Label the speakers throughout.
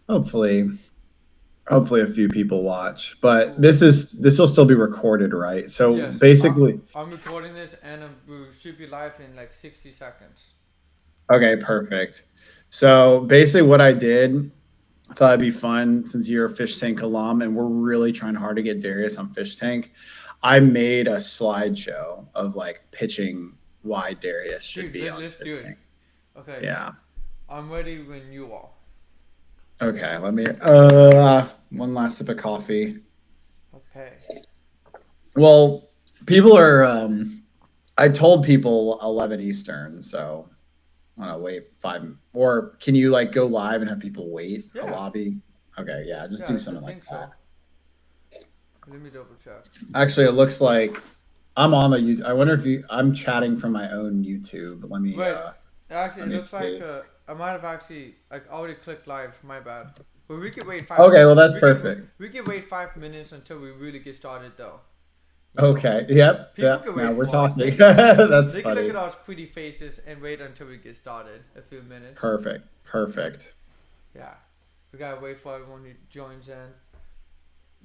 Speaker 1: Hopefully, hopefully a few people watch. But
Speaker 2: Cool.
Speaker 1: this will still be recorded, right? So
Speaker 2: Yes,
Speaker 1: basically,
Speaker 2: I'm recording this and we should be live in like 60 seconds.
Speaker 1: okay, perfect. So basically, what I did, I thought it'd be fun since you're a Fish Tank alum, and we're really trying hard to get Darius on Fish Tank. I made a slideshow of like pitching why Darius should
Speaker 2: Dude,
Speaker 1: be on
Speaker 2: let's
Speaker 1: Fish
Speaker 2: do it.
Speaker 1: Tank.
Speaker 2: Okay,
Speaker 1: Yeah.
Speaker 2: I'm ready when you are.
Speaker 1: Okay. Let me. One last sip of coffee.
Speaker 2: Okay.
Speaker 1: Well, people are. I told people 11 Eastern, so I don't know. Wait 5, or can you like go live and have people wait a
Speaker 2: Yeah,
Speaker 1: lobby? Okay, yeah, just
Speaker 2: yeah,
Speaker 1: do
Speaker 2: I
Speaker 1: something like
Speaker 2: think
Speaker 1: that.
Speaker 2: so. Let me double check.
Speaker 1: Actually, it looks like I'm on the YouTube. I wonder if you. I'm chatting from my own YouTube.
Speaker 2: Wait, actually,
Speaker 1: Let
Speaker 2: it
Speaker 1: me
Speaker 2: looks like
Speaker 1: see.
Speaker 2: I might have actually like already clicked live. My bad. But we could wait five.
Speaker 1: Okay, well that's
Speaker 2: We could
Speaker 1: perfect.
Speaker 2: we could wait 5 minutes until we really get started, though. You know,
Speaker 1: Okay. Yep.
Speaker 2: people
Speaker 1: Yep.
Speaker 2: can
Speaker 1: Now
Speaker 2: wait
Speaker 1: we're
Speaker 2: for us.
Speaker 1: talking. That's
Speaker 2: They can look at
Speaker 1: funny.
Speaker 2: our pretty faces and wait until we get started. A few minutes.
Speaker 1: Perfect. Perfect.
Speaker 2: Yeah, we gotta wait for everyone who joins in.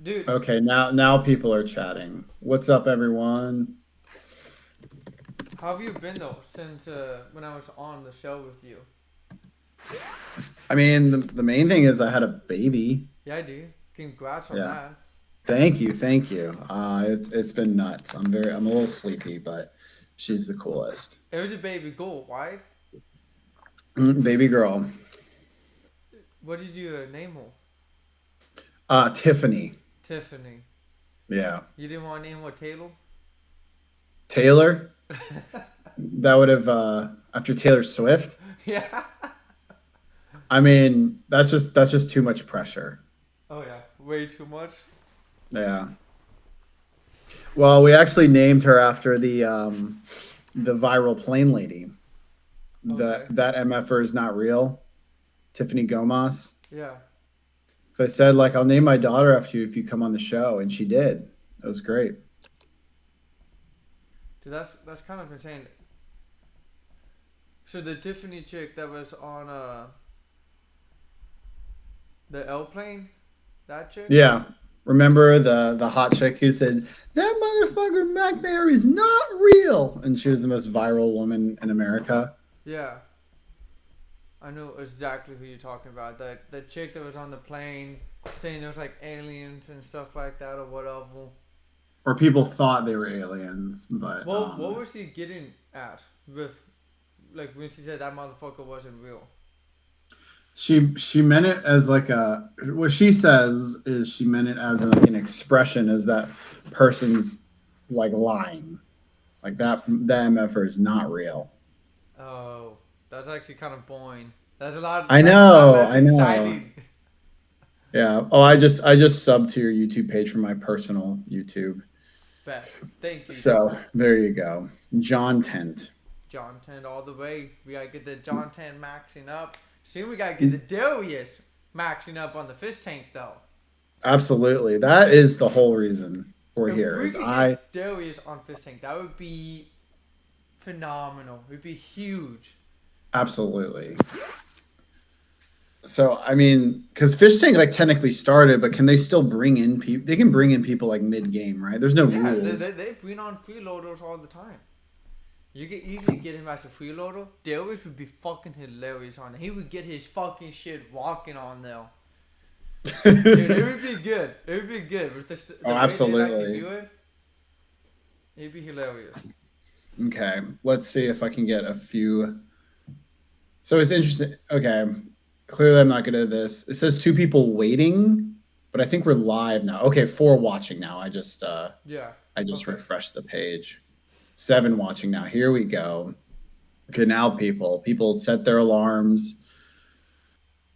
Speaker 2: Dude,
Speaker 1: Okay. Now people are chatting. What's up, everyone?
Speaker 2: how have you been though since when I was on the show with you?
Speaker 1: I mean, the main thing is I had a baby.
Speaker 2: Yeah, dude. Congrats on
Speaker 1: Yeah.
Speaker 2: that.
Speaker 1: Thank you. Thank you. It's been nuts. I'm a little sleepy, but she's the coolest.
Speaker 2: It was a baby goal, right?
Speaker 1: Baby girl.
Speaker 2: What did you name her?
Speaker 1: Tiffany.
Speaker 2: Tiffany.
Speaker 1: Yeah.
Speaker 2: You didn't want to name her Taylor?
Speaker 1: Taylor. That would have after Taylor Swift.
Speaker 2: Yeah.
Speaker 1: I mean, that's just too much pressure.
Speaker 2: Oh yeah, way too much.
Speaker 1: Yeah. Well, we actually named her after the viral plane lady.
Speaker 2: Okay.
Speaker 1: That MFR is not real. Tiffany Gomas.
Speaker 2: Yeah.
Speaker 1: So I said like I'll name my daughter after you if you come on the show, and she did. It was great.
Speaker 2: Dude, that's kind of insane. So the Tiffany chick that was on the airplane, that chick.
Speaker 1: Yeah. Remember the hot chick who said that motherfucker back there is not real, and she was the most viral woman in America.
Speaker 2: Yeah. I know exactly who you're talking about. The chick that was on the plane saying there was like aliens and stuff like that or whatever.
Speaker 1: Or people thought they were aliens, but
Speaker 2: Well, what was she getting at with like when she said that motherfucker wasn't real?
Speaker 1: she meant it as like a what she says is she meant it as an expression as that person's like lying, like that MFR is not real.
Speaker 2: Oh, that's actually kind of boring.
Speaker 1: I
Speaker 2: That's a lot
Speaker 1: know,
Speaker 2: less
Speaker 1: I know.
Speaker 2: exciting.
Speaker 1: Yeah. Oh, I just subbed to your YouTube page from my personal YouTube.
Speaker 2: Bet. Thank you,
Speaker 1: So there you go. John Tent.
Speaker 2: John 10 all the way. We gotta get the John 10 maxing up. Soon we gotta get the Darius maxing up on the fish tank though.
Speaker 1: Absolutely. That is the whole reason we're
Speaker 2: If
Speaker 1: here.
Speaker 2: we
Speaker 1: Is
Speaker 2: could
Speaker 1: I
Speaker 2: get Darius on fish tank, that would be phenomenal. It would be huge.
Speaker 1: absolutely. So I mean, because Fish Tank like technically started, but can they still bring in people? They can bring in people like mid game, right? There's no
Speaker 2: Yeah,
Speaker 1: rules.
Speaker 2: they bring on freeloaders all the time. You could easily get him as a freeloader. Darius would be fucking hilarious on there. He would get his fucking shit walking on there. Dude, it would be good. It would be good. With
Speaker 1: Oh,
Speaker 2: the way they like to
Speaker 1: absolutely.
Speaker 2: do it, it'd be hilarious.
Speaker 1: Okay, let's see if I can get a few. So it's interesting. Okay, clearly I'm not good at this. It says two people waiting, but I think we're live now. Okay, four watching now.
Speaker 2: Yeah.
Speaker 1: I just
Speaker 2: Okay.
Speaker 1: refreshed the page. Seven watching now. Here we go. Okay, now people set their alarms.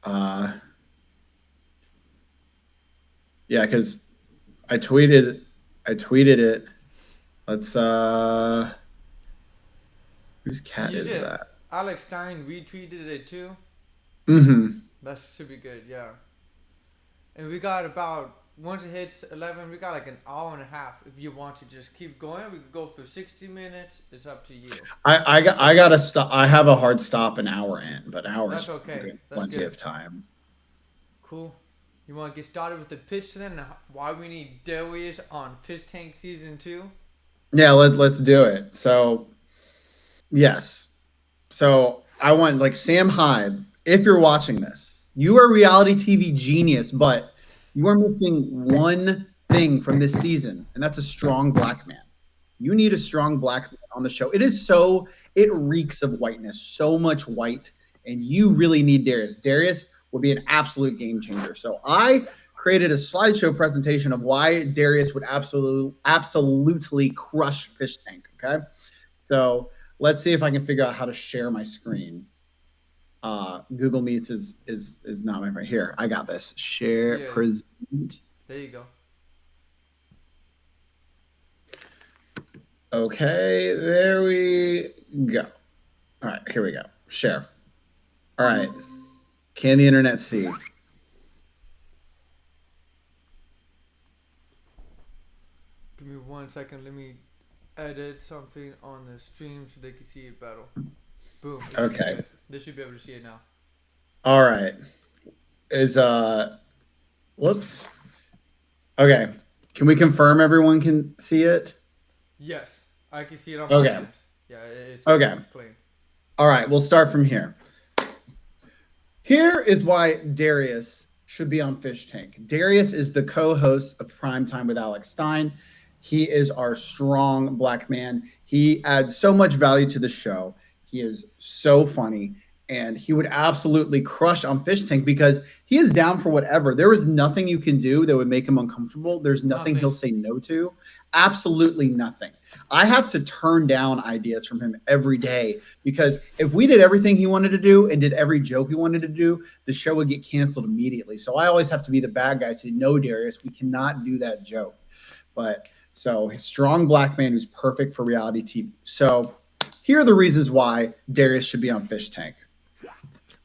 Speaker 1: Uh, yeah, because I tweeted, I tweeted it. Let's whose cat
Speaker 2: You
Speaker 1: is
Speaker 2: said
Speaker 1: that?
Speaker 2: Alex Stein retweeted it too.
Speaker 1: Mm-hmm.
Speaker 2: That should be good. Yeah. And we got about once it hits 11, we got like an hour and a half. If you want to just keep going, we could go through 60 minutes. It's up to you.
Speaker 1: I gotta stop. I have a hard stop an hour in, but
Speaker 2: That's
Speaker 1: hours
Speaker 2: okay.
Speaker 1: good,
Speaker 2: That's
Speaker 1: plenty
Speaker 2: good.
Speaker 1: of time.
Speaker 2: Cool. You want to get started with the pitch then? Why we need Darius on Fish Tank Season 2?
Speaker 1: Yeah, let's do it. So yes. So I want like Sam Hyde, if you're watching this, you are a reality TV genius, but you are missing one thing from this season, and that's a strong black man. You need a strong black man on the show. It reeks of whiteness, so much white, and you really need Darius. Darius would be an absolute game changer. So I created a slideshow presentation of why Darius would absolutely crush Fish Tank. Okay. So let's see if I can figure out how to share my screen. Google Meets is not my friend. Here, I got this. Share
Speaker 2: Yeah.
Speaker 1: present.
Speaker 2: There you go.
Speaker 1: Okay, there we go. All right, here we go. Share. All right. Can the internet see?
Speaker 2: Give me 1 second. Let me edit something on the stream so they can see it better. Boom.
Speaker 1: Okay.
Speaker 2: They should be able to see it now.
Speaker 1: All right. Is whoops. Okay. Can we confirm everyone can see it?
Speaker 2: Yes, I can see it on
Speaker 1: Okay.
Speaker 2: my end. Yeah, it's
Speaker 1: Okay.
Speaker 2: It's clean.
Speaker 1: All right, we'll start from here. Here is why Darius should be on Fish Tank. Darius is the co-host of Prime Time with Alex Stein. He is our strong black man. He adds so much value to the show. He is so funny, and he would absolutely crush on Fish Tank because he is down for whatever. There is nothing you can do that would make him uncomfortable. There's nothing he'll say no to. Absolutely nothing. I have to turn down ideas from him every day because if we did everything he wanted to do and did every joke he wanted to do, the show would get canceled immediately. So I always have to be the bad guy, say, no, Darius, we cannot do that joke. But so his strong black man who's perfect for reality TV. So here are the reasons why Darius should be on Fish Tank.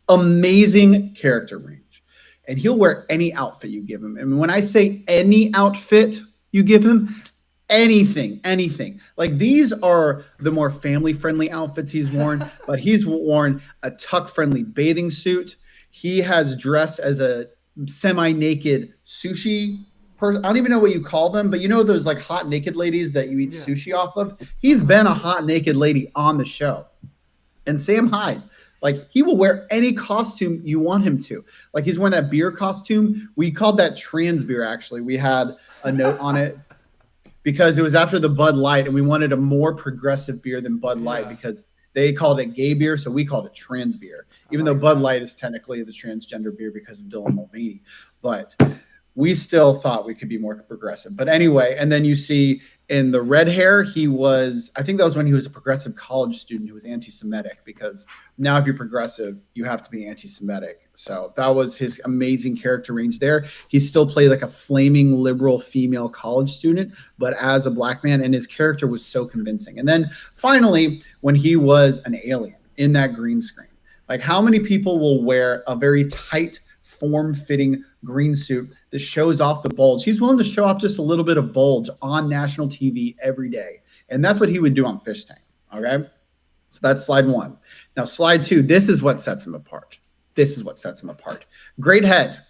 Speaker 1: Amazing character range. And he'll wear any outfit you give him. And when I say any outfit you give him, anything. Like these are the more family-friendly outfits he's worn, but he's worn a tuck-friendly bathing suit. He has dressed as a semi-naked sushi person. I don't even know what you call them, but you know those like hot naked ladies that you eat sushi off of? He's been a hot naked lady on the show. And Sam Hyde, like he will wear any costume you want him to. Like he's wearing that beer costume. We called that trans beer, actually. We had a note on it because it was after the Bud Light and we wanted a more progressive beer than Bud Light because they called it gay beer, so we called it trans beer, even though Bud Light is technically the transgender beer because of Dylan Mulvaney. But we still thought we could be more progressive. But anyway, and then you see in the red hair, I think that was when he was a progressive college student who was anti-Semitic, because now if you're progressive, you have to be anti-Semitic. So that was his amazing character range there. He still played like a flaming liberal female college student, but as a black man, and his character was so convincing. And then finally, when he was an alien in that green screen, like how many people will wear a very tight, form-fitting green suit that shows off the bulge? He's willing to show off just a little bit of bulge on national TV every day. And that's what he would do on Fish Tank. Okay. So that's slide one. Now, slide two, this is what sets him apart. Great head.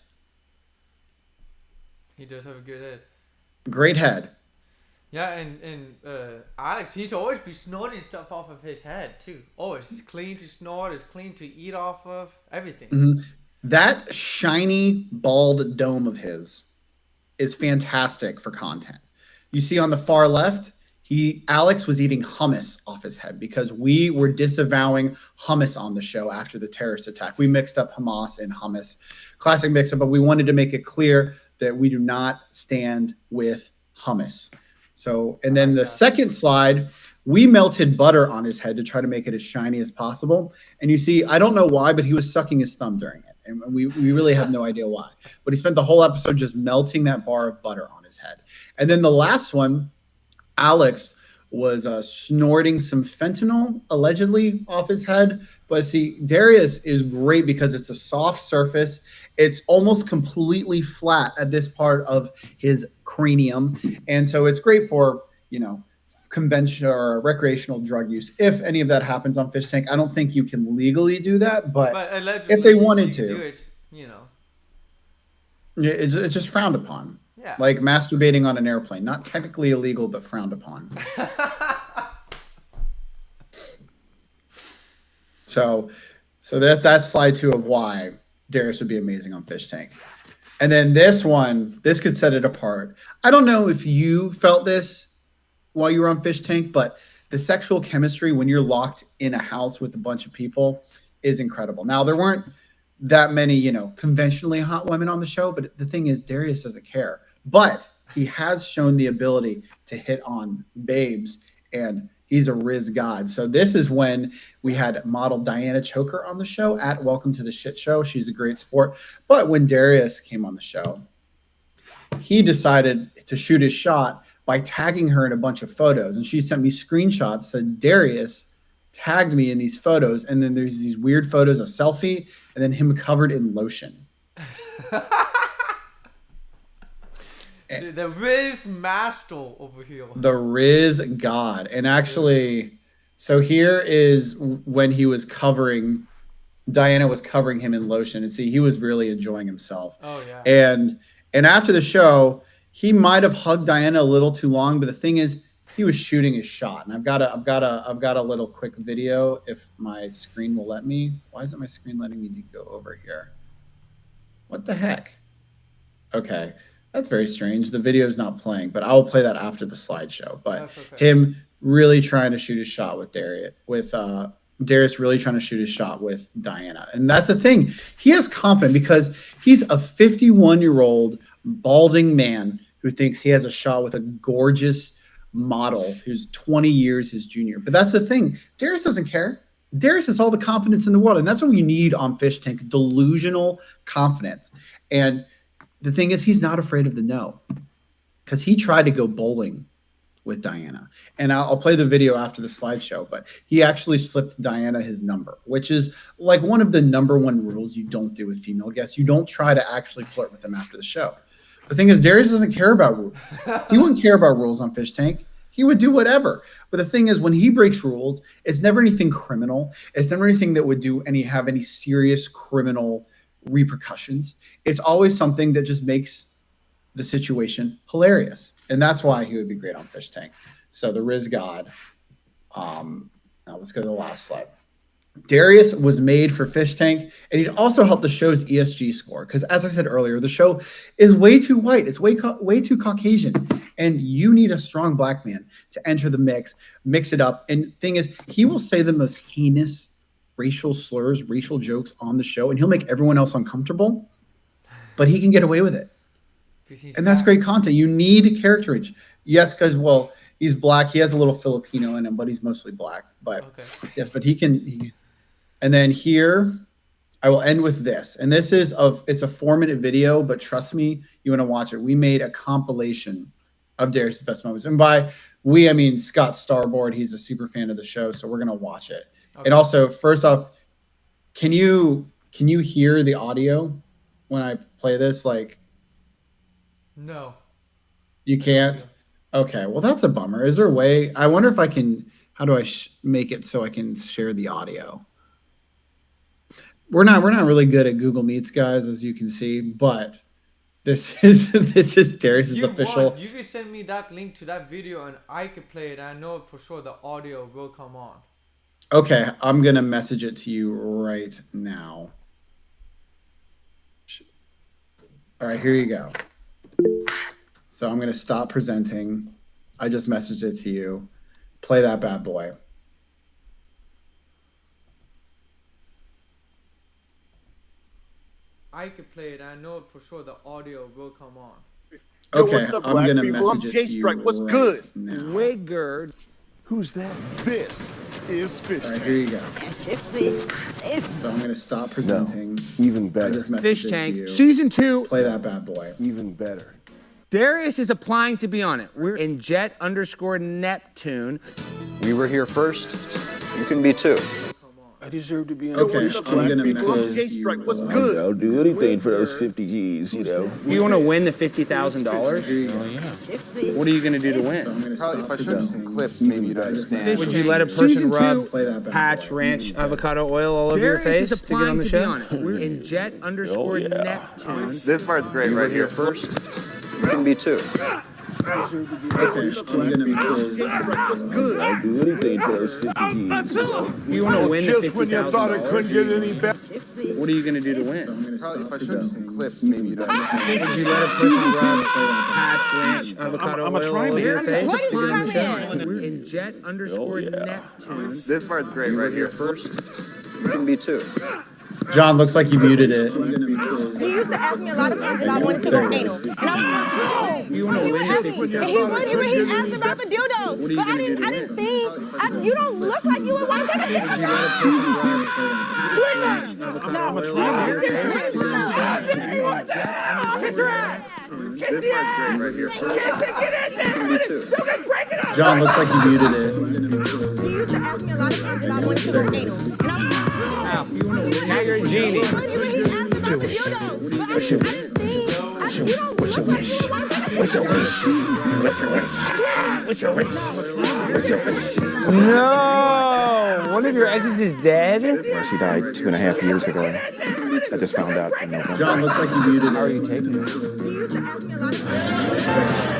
Speaker 2: He does have a good head.
Speaker 1: Great head.
Speaker 2: Yeah, and Alex, he's always be snorting stuff off of his head too. Always. It's clean to snort, it's clean to eat off of, everything.
Speaker 1: Mm-hmm. That shiny, bald dome of his is fantastic for content. You see on the far left, Alex was eating hummus off his head because we were disavowing hummus on the show after the terrorist attack. We mixed up Hamas and hummus. Classic mix-up, but we wanted to make it clear that we do not stand with hummus. So, and then the second slide, we melted butter on his head to try to make it as shiny as possible. And you see, I don't know why, but he was sucking his thumb during it. And we really have no idea why. But he spent the whole episode just melting that bar of butter on his head. And then the last one, Alex was snorting some fentanyl, allegedly, off his head. But see, Darius is great because it's a soft surface. It's almost completely flat at this part of his cranium. And so it's great for, conventional or recreational drug use. If any of that happens on Fish Tank, I don't think you can legally do that, but if they wanted to.
Speaker 2: Do it,
Speaker 1: Yeah, it's just frowned upon.
Speaker 2: Yeah.
Speaker 1: Like masturbating on an airplane, not technically illegal, but frowned upon. So that's slide 2 of why Darius would be amazing on Fish Tank. And then this one, this could set it apart. I don't know if you felt this while you were on Fish Tank, but the sexual chemistry when you're locked in a house with a bunch of people is incredible. Now, there weren't that many, conventionally hot women on the show, but the thing is, Darius doesn't care. But he has shown the ability to hit on babes, and he's a Riz god. So this is when we had model Diana Choker on the show at Welcome to the Shit Show. She's a great sport. But when Darius came on the show, he decided to shoot his shot by tagging her in a bunch of photos. And she sent me screenshots, said, Darius tagged me in these photos. And then there's these weird photos, a selfie, and then him covered in lotion.
Speaker 2: Dude, the Riz master over here.
Speaker 1: The Riz god. And actually, so here is when he was covering, Diana was covering him in lotion. And see, he was really enjoying himself.
Speaker 2: Oh, yeah.
Speaker 1: And after the show, he might have hugged Diana a little too long, but the thing is, he was shooting his shot. And I've got a little quick video if my screen will let me. Why isn't my screen letting me go over here? What the heck? Okay, that's very strange. The video is not playing, but I'll play that after the slideshow. But okay. Him really trying to shoot his shot with Darius really trying to shoot his shot with Diana. And that's the thing. He has confidence because he's a 51-year-old balding man who thinks he has a shot with a gorgeous model who's 20 years his junior. But that's the thing. Darius doesn't care. Darius has all the confidence in the world. And that's what you need on Fish Tank, delusional confidence. And the thing is, he's not afraid of the no because he tried to go bowling with Diana. And I'll play the video after the slideshow, but he actually slipped Diana his number, which is like one of the number one rules you don't do with female guests. You don't try to actually flirt with them after the show. The thing is, Darius doesn't care about rules. He wouldn't care about rules on Fish Tank. He would do whatever. But the thing is, when he breaks rules, it's never anything criminal. It's never anything that would have any serious criminal repercussions. It's always something that just makes the situation hilarious. And that's why he would be great on Fish Tank. So the Riz God. Now let's go to the last slide. Darius was made for Fish Tank, and he'd also help the show's ESG score. Because as I said earlier, the show is way too white. It's way too Caucasian. And you need a strong black man to enter the mix it up. And the thing is, he will say the most heinous racial slurs, racial jokes on the show, and he'll make everyone else uncomfortable, but he can get away with it. And that's great content. You need characterage. Yes, because, well, he's black. He has a little Filipino in him, but he's mostly black. But okay. Yes, but he can. And then here, I will end with this. And this is it's a 4-minute video, but trust me, you want to watch it. We made a compilation of Darius' best moments. And by we, I mean Scott Starboard. He's a super fan of the show, so we're going to watch it. Okay. And also, first off, can you hear the audio when I play this? Like,
Speaker 2: no.
Speaker 1: You can't? Okay, well, that's a bummer. Is there a way? I wonder if I can, how do I make it so I can share the audio? We're not really good at Google Meets, guys, as you can see, but this is Darius' official.
Speaker 2: You can send me that link to that video and I can play it. I know for sure the audio will come on.
Speaker 1: Okay, I'm going to message it to you right now. All right, here you go. So I'm going to stop presenting. I just messaged it to you. Play that bad boy.
Speaker 2: I can play it. I know for sure the audio will come on.
Speaker 1: Okay, up, I'm going to message it to you
Speaker 3: What's
Speaker 1: right
Speaker 3: good?
Speaker 1: now.
Speaker 3: Wigard. Who's that? This is Fish Tank.
Speaker 1: All right, here you go. So I'm going to stop presenting.
Speaker 3: No, even better.
Speaker 1: I just messaged
Speaker 4: Fish
Speaker 1: it
Speaker 4: Tank,
Speaker 1: to you.
Speaker 4: Season 2.
Speaker 1: Play that bad boy.
Speaker 3: Even better.
Speaker 4: Darius is applying to be on it. We're in Jet_Neptune.
Speaker 5: We were here first. You can be too.
Speaker 2: Come on.
Speaker 3: I deserve to be on
Speaker 1: Okay,
Speaker 3: fish
Speaker 1: I'm
Speaker 3: tank
Speaker 1: gonna
Speaker 3: because
Speaker 1: message you.
Speaker 3: what's good? I'll do anything for those 50 G's, you know.
Speaker 4: You want to win the $50,000? What are you going to do to win?
Speaker 5: Probably if I showed you some clips, maybe you'd understand.
Speaker 4: Would you let a person rub Patch Ranch avocado oil all over your face to get on the show? We're in Jet_Neptune.
Speaker 5: This part's great right here. First, you can be two.
Speaker 3: I'll do anything for those 50 G's.
Speaker 4: You want to win the
Speaker 3: Just when you thought it couldn't get any
Speaker 4: $50,000?
Speaker 3: better.
Speaker 4: What are you going to do to win?
Speaker 5: Probably if I showed you some clips, maybe you'd understand.
Speaker 4: Would you let a person rub Patch Ranch avocado oil all over your face to get on the show? We're in Jet_Neptune.
Speaker 5: This part's great right here. First, you can be two.
Speaker 1: John, looks like you muted it.
Speaker 6: He used to ask me a lot of times if I wanted to go anal. And I was like, no.
Speaker 4: You want to
Speaker 6: He
Speaker 4: win
Speaker 6: would
Speaker 4: the
Speaker 6: ask me, and he would, he asked about the dildos.
Speaker 4: What are you
Speaker 6: But
Speaker 4: gonna do to
Speaker 6: I didn't think, you don't look like you would want to take a
Speaker 4: Would you
Speaker 6: dildo.
Speaker 4: let a person rub Patch avocado oil all over your face to get on the show?
Speaker 6: Kiss her ass. Kiss the ass.
Speaker 5: Right here. First,
Speaker 6: Kiss it, get in there.
Speaker 5: you can be two.
Speaker 6: Don't just break it up.
Speaker 1: John, looks like you muted it.
Speaker 6: He used to ask me a lot of times if I wanted to go anal. And I was like, no.
Speaker 4: Now you're a genie.
Speaker 6: He asked about the dildos. But I didn't think, you don't look like you would want to take a
Speaker 3: What's your wish? What's your wish? What's your wish? What's your wish?
Speaker 4: No! One of your exes is dead?
Speaker 7: Well, she died 2.5 years ago. I just found out in November.
Speaker 1: John, looks like you muted it.
Speaker 4: How are you taking it?
Speaker 6: He used to ask me a lot of times.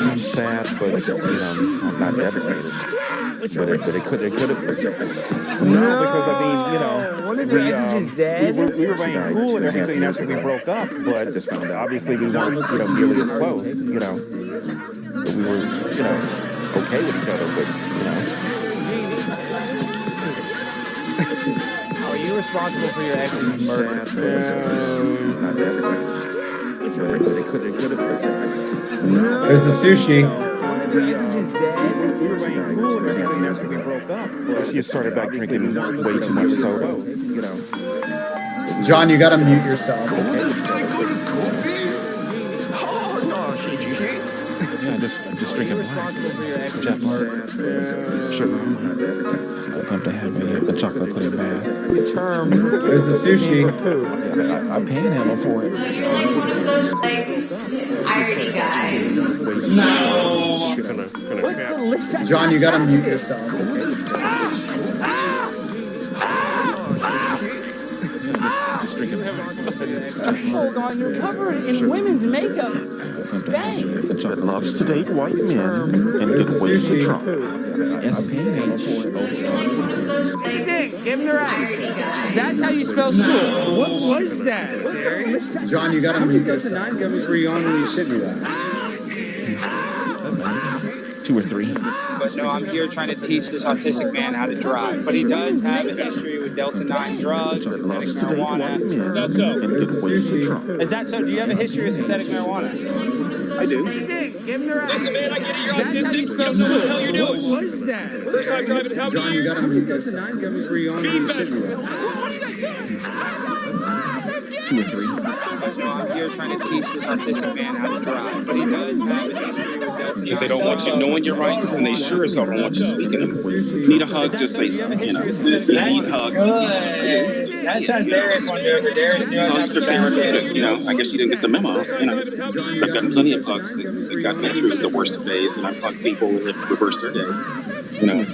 Speaker 7: I'm sad, but I'm not devastated. But it could have. No, because I mean,
Speaker 4: One of your exes is dead?
Speaker 7: we were playing cool and everything after we broke up, but I just found out. Obviously we weren't, nearly as close, But we were, okay with each other, but
Speaker 4: Are you responsible for your ex's murder?
Speaker 7: not devastated. But it could have.
Speaker 1: There's the sushi.
Speaker 4: One of your exes is dead?
Speaker 7: We were playing cool and everything after we broke up, but she started back drinking way too much soda,
Speaker 1: John, you gotta mute yourself.
Speaker 7: Yeah, just drinking
Speaker 4: Responsible for your ex's
Speaker 7: Jeff
Speaker 4: murder?
Speaker 7: sugar. I attempt to have me the chocolate pudding bath.
Speaker 4: Term
Speaker 1: There's the sushi.
Speaker 4: poo.
Speaker 7: I panhandle for it.
Speaker 1: John, you gotta mute yourself.
Speaker 4: Hold on, you're covered in women's makeup. Spanked.
Speaker 3: That loves to date white men and get wasted drunk.
Speaker 4: Give him the right. That's how you spell school. What was that, Derek?
Speaker 1: John, you gotta mute yourself.
Speaker 4: 9 gummies were you on when you sent me that?
Speaker 7: 2 or 3.
Speaker 8: But no, I'm here trying to teach this autistic man how to drive. But he does have a history with Delta 9 drugs, synthetic marijuana. Is that so?
Speaker 3: And get wasted drunk.
Speaker 8: Is that so? Do you have a history of synthetic marijuana?
Speaker 3: I do.
Speaker 4: Give him the right.
Speaker 8: Listen, man, I get it. You're
Speaker 4: That's how you
Speaker 8: autistic. You
Speaker 4: spell
Speaker 8: don't know what the
Speaker 4: school.
Speaker 8: hell you're
Speaker 4: What
Speaker 8: doing.
Speaker 4: was that?
Speaker 8: First time driving how
Speaker 1: John,
Speaker 8: many
Speaker 1: you
Speaker 8: years?
Speaker 1: gotta mute
Speaker 4: Delta
Speaker 1: yourself.
Speaker 4: 9 gummies were you on when you sent me that?
Speaker 7: 2 or 3.
Speaker 8: No, I'm here trying to teach this autistic man how to drive. But he does have a history with Delta 9.
Speaker 9: Because they don't want you knowing your rights, and they sure as hell don't want you speaking them. Need a hug, just say something, You need a hug. Just
Speaker 8: That's how Darius wanted to do it. Darius knew I was
Speaker 9: hugs are therapeutic, I guess you didn't get the memo, I've got plenty of hugs that got me through the worst of days, and I've hugged people that have reversed their day,
Speaker 8: No,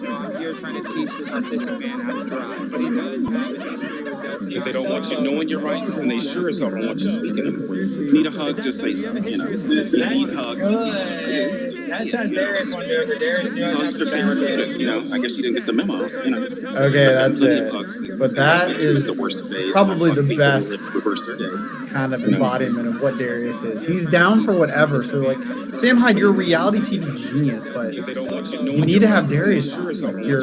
Speaker 8: I'm here trying to teach this autistic man how to drive. But he does have a history with Delta 9.
Speaker 9: Because they don't want you knowing your rights, and they sure as hell don't want you speaking them. Need a hug, just say something, You need a hug.
Speaker 8: That's how Darius wanted to do it. Darius knew I was
Speaker 9: Hugs are therapeutic, I guess you didn't get the memo,
Speaker 1: Okay, that's it. But that is
Speaker 9: the worst of days,
Speaker 1: probably
Speaker 9: and I've
Speaker 1: the
Speaker 9: hugged people
Speaker 1: best
Speaker 9: that have reversed their day.
Speaker 1: kind of embodiment of what Darius is. He's down for whatever. So like, Sam Hyde, you're a reality TV genius, but you need to have Darius on. Like, you're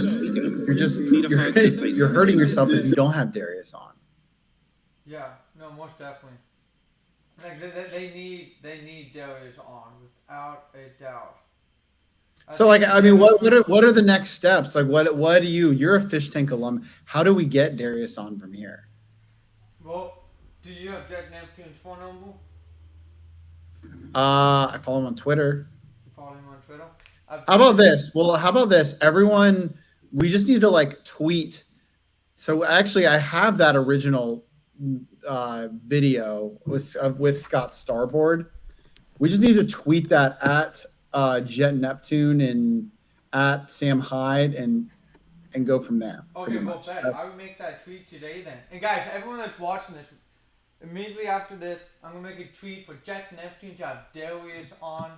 Speaker 1: hurting yourself if you don't have Darius on.
Speaker 2: Yeah, no, most definitely. Like they need Darius on without a doubt.
Speaker 1: So like, I mean, what are the next steps? Like, what do you're a Fish Tank alum. How do we get Darius on from here?
Speaker 2: Well, do you have Jet Neptune's phone number?
Speaker 1: I follow him on Twitter.
Speaker 2: You follow him on Twitter?
Speaker 1: How about this? Well, how about this? Everyone, we just need to like tweet. So actually, I have that original video with Scott Starboard. We just need to tweet that at Jet Neptune and at Sam Hyde and go from there.
Speaker 2: Okay, well, bet. I would make that tweet today then. And guys, everyone that's watching this, immediately after this, I'm going to make a tweet for Jet Neptune to have Darius on.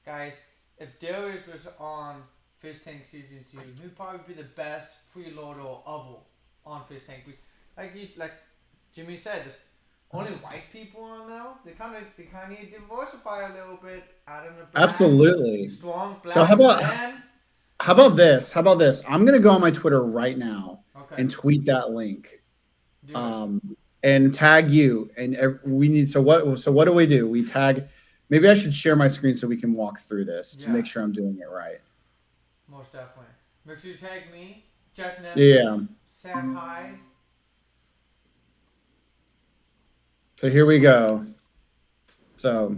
Speaker 2: Guys, if Darius was on Fish Tank Season 2, he'd probably be the best freeloader of all on Fish Tank. Like Jimmy said, there's only white people on now. They kind of need to diversify a little bit. Add in a black,
Speaker 1: absolutely
Speaker 2: strong black
Speaker 1: so how about
Speaker 2: man.
Speaker 1: How about this? I'm gonna go on my Twitter right now and tweet that link, and tag you. And we need. So what do we do? We tag. Maybe I should share my screen so we can walk through this to make sure I'm doing it right.
Speaker 2: Most definitely. Make sure you tag me, Jet Neptune,
Speaker 1: Yeah.
Speaker 2: Sam Hyde.
Speaker 1: So here we go. So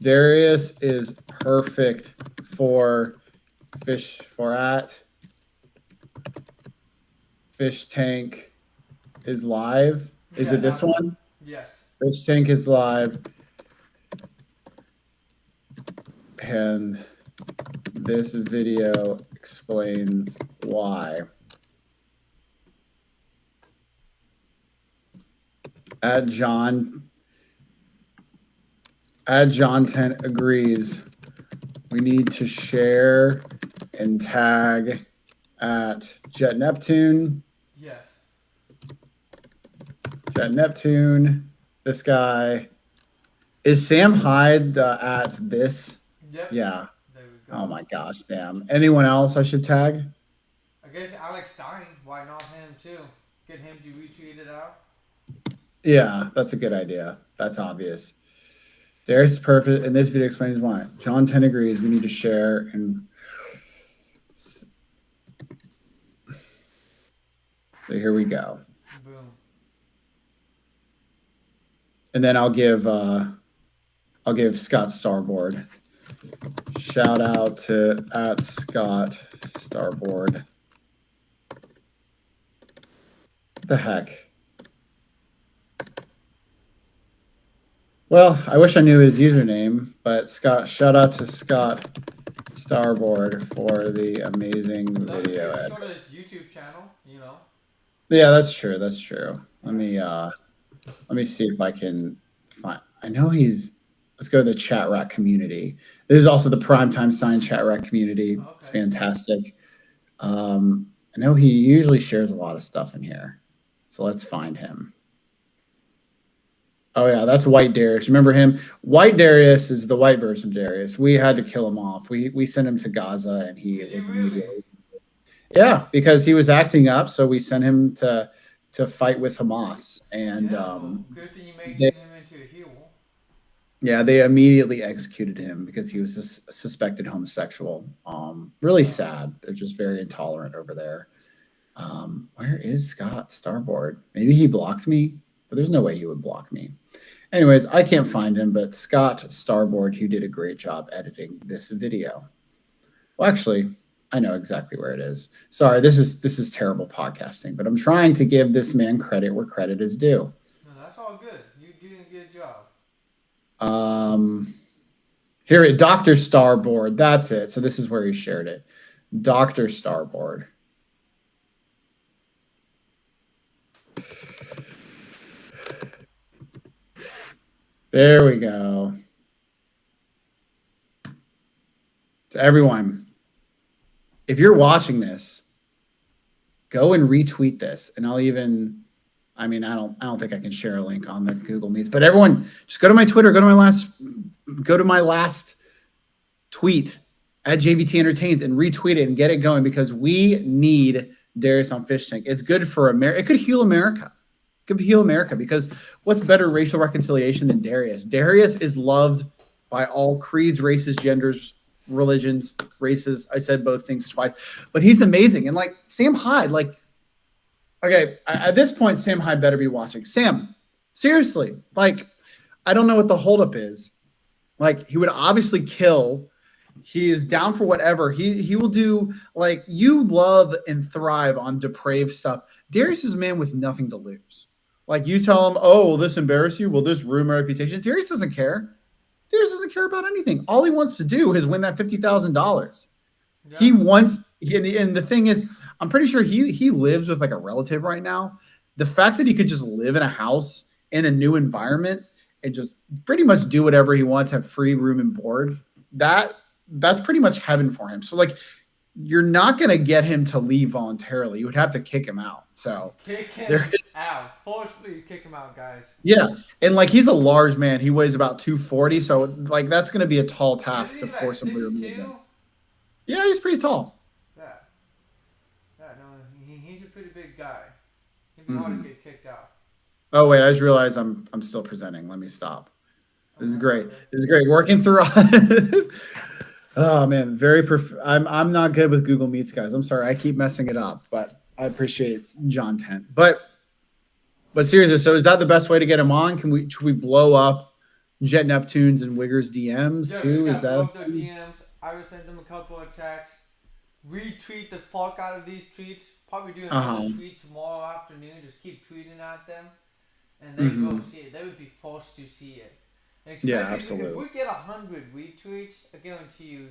Speaker 1: Darius is perfect for Fish Tank is live. Is it this one?
Speaker 2: Yes.
Speaker 1: Fish Tank is live. And this video explains why. Add John 10 agrees. We need to share and tag at Jet Neptune.
Speaker 2: Yes.
Speaker 1: Jet Neptune. This guy. Is Sam Hyde at this?
Speaker 2: Yep.
Speaker 1: Yeah.
Speaker 2: There we go.
Speaker 1: Oh my gosh, damn. Anyone else I should tag?
Speaker 2: I guess Alex Stein. Why not him too? Get him to retweet it out.
Speaker 1: Yeah, that's a good idea. That's obvious. There's perfect, and this video explains why. John 10 agrees. We need to share and. So here we go.
Speaker 2: Boom.
Speaker 1: And then I'll give Scott Starboard. Shout out to at Scott Starboard. What the heck? Well, I wish I knew his username, but shout out to Scott Starboard for the amazing video.
Speaker 2: Sort of his YouTube channel, you know.
Speaker 1: Yeah, that's true. That's true. Let me see if I can find. I know let's go to the chat rack community. This is also the Primetime Sign chat rack community. Okay. It's fantastic. I know he usually shares a lot of stuff in here. So let's find him. Oh yeah, that's White Darius. Remember him? White Darius is the white version of Darius. We had to kill him off. We sent him to Gaza, and he was immediately. Yeah, because he was acting up, so we sent him to fight with Hamas, and
Speaker 2: good thing you made him into a hero.
Speaker 1: Yeah, they immediately executed him because he was a suspected homosexual. Really sad. They're just very intolerant over there. Where is Scott Starboard? Maybe he blocked me, but there's no way he would block me. Anyways, I can't find him, but Scott Starboard, who did a great job editing this video. Well, actually, I know exactly where it is. Sorry, this is terrible podcasting, but I'm trying to give this man credit where credit is due.
Speaker 2: No, that's all good. You're doing a good job.
Speaker 1: Here, Dr. Starboard. That's it. So this is where he shared it. Dr. Starboard. There we go. To everyone, if you're watching this, go and retweet this, and I don't think I can share a link on the Google Meets, but everyone, just go to my Twitter, go to my last tweet at JVT Entertains and retweet it and get it going, because we need Darius on Fish Tank. It's good for America. It could heal America. Could heal America, because what's better racial reconciliation than Darius? Darius is loved by all creeds, races, genders, religions, races. I said both things twice, but he's amazing. And like Sam Hyde, okay, at this point, Sam Hyde better be watching. Sam, seriously, I don't know what the holdup is. Like, he would obviously kill. He is down for whatever. He will do. Like, you love and thrive on depraved stuff. Darius is a man with nothing to lose. Like, you tell him, oh, will this embarrass you? Will this ruin my reputation? Darius doesn't care. Darius doesn't care about anything. All he wants to do is win that $50,000. Yeah. He wants, and the thing is, I'm pretty sure he lives with like a relative right now. The fact that he could just live in a house in a new environment and just pretty much do whatever he wants, have free room and board, that's pretty much heaven for him. So like, you're not going to get him to leave voluntarily. You would have to kick him out. So
Speaker 2: kick him out. Forcefully kick him out, guys.
Speaker 1: Yeah. And like, he's a large man. He weighs about 240. So like, that's going to be a tall task to forcibly remove him. Yeah, he's pretty tall.
Speaker 2: Yeah. Yeah, no, he's a pretty big guy. He'd be hard to get kicked out.
Speaker 1: Oh wait, I just realized I'm still presenting. Let me stop. This is great. This is great. Working through. Oh man, I'm not good with Google Meets, guys. I'm sorry. I keep messing it up, but I appreciate John Tent. But seriously, so is that the best way to get him on? Should we blow up Jet Neptunes and Wiggers DMs too? Is that
Speaker 2: blow up their DMs? I would send them a couple of texts. Retweet the fuck out of these tweets. Probably do another tweet tomorrow afternoon. Just keep tweeting at them, and they will see it. They would be forced to see it.
Speaker 1: Yeah, absolutely.
Speaker 2: If we get 100 retweets, I guarantee you,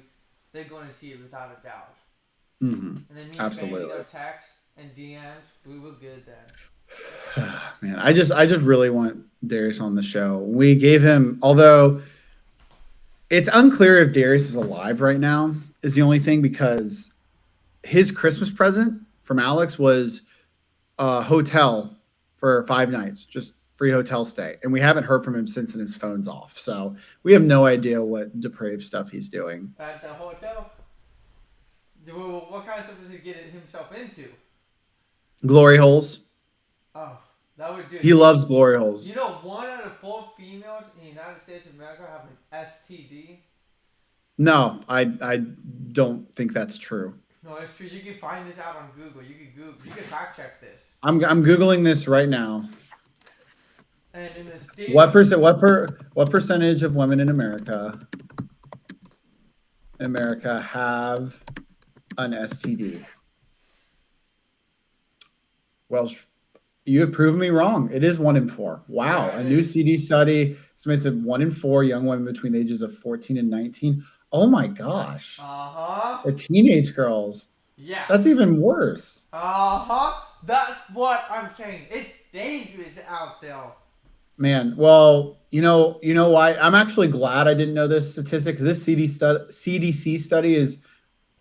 Speaker 2: they're going to see it without a doubt. And then me spamming their texts and DMs, we will good then.
Speaker 1: Man, I just really want Darius on the show. We gave him, although it's unclear if Darius is alive right now, is the only thing, because his Christmas present from Alex was a hotel for 5 nights, just free hotel stay. And we haven't heard from him since, and his phone's off. So we have no idea what depraved stuff he's doing.
Speaker 2: At the hotel? What kind of stuff does he get himself into?
Speaker 1: Glory holes.
Speaker 2: Oh, that would do.
Speaker 1: He loves glory holes.
Speaker 2: You know, 1 out of 4 females in the United States of America have an STD?
Speaker 1: No, I don't think that's true.
Speaker 2: No, it's true. You can find this out on Google. You can fact check this.
Speaker 1: I'm Googling this right now.
Speaker 2: And in the state,
Speaker 1: what percentage of women in America have an STD? Well, you have proven me wrong. It is 1 in 4. Wow. A new CD study estimates that 1 in 4 young women between the ages of 14 and 19. Oh my gosh. The teenage girls.
Speaker 2: Yeah.
Speaker 1: That's even worse.
Speaker 2: That's what I'm saying. It's dangerous out there.
Speaker 1: Man, well, you know why? I'm actually glad I didn't know this statistic, because this CDC study is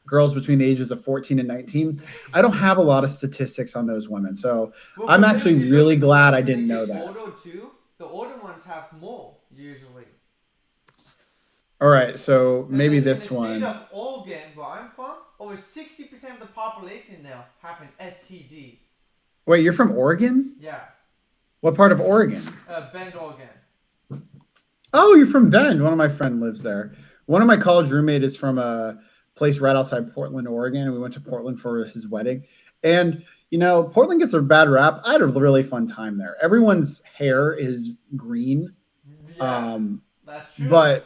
Speaker 1: girls between the ages of 14 and 19. I don't have a lot of statistics on those women, so I'm actually really glad I didn't know that.
Speaker 2: The older ones have more, usually.
Speaker 1: All right, so maybe this one.
Speaker 2: In the state of Oregon, where I'm from, over 60% of the population there have an STD.
Speaker 1: Wait, you're from Oregon?
Speaker 2: Yeah.
Speaker 1: What part of Oregon?
Speaker 2: Bend, Oregon.
Speaker 1: Oh, you're from Bend. One of my friends lives there. One of my college roommates is from a place right outside Portland, Oregon, and we went to Portland for his wedding. And, Portland gets a bad rap. I had a really fun time there. Everyone's hair is green.
Speaker 2: Yeah, that's true.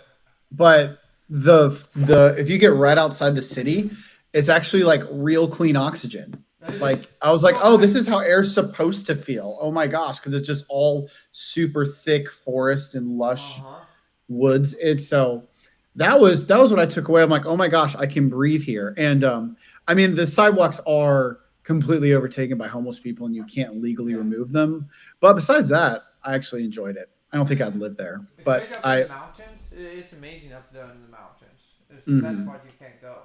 Speaker 1: But the if you get right outside the city, it's actually like real clean oxygen. Like, I was like, oh, this is how air's supposed to feel. Oh my gosh, because it's just all super thick forest and lush woods. That was what I took away. I'm like, oh my gosh, I can breathe here. And I mean, the sidewalks are completely overtaken by homeless people, and you can't legally remove them. But besides that, I actually enjoyed it. I don't think I'd live there, but
Speaker 2: in the mountains, it's amazing up there in the mountains. It's the best part. You can't go.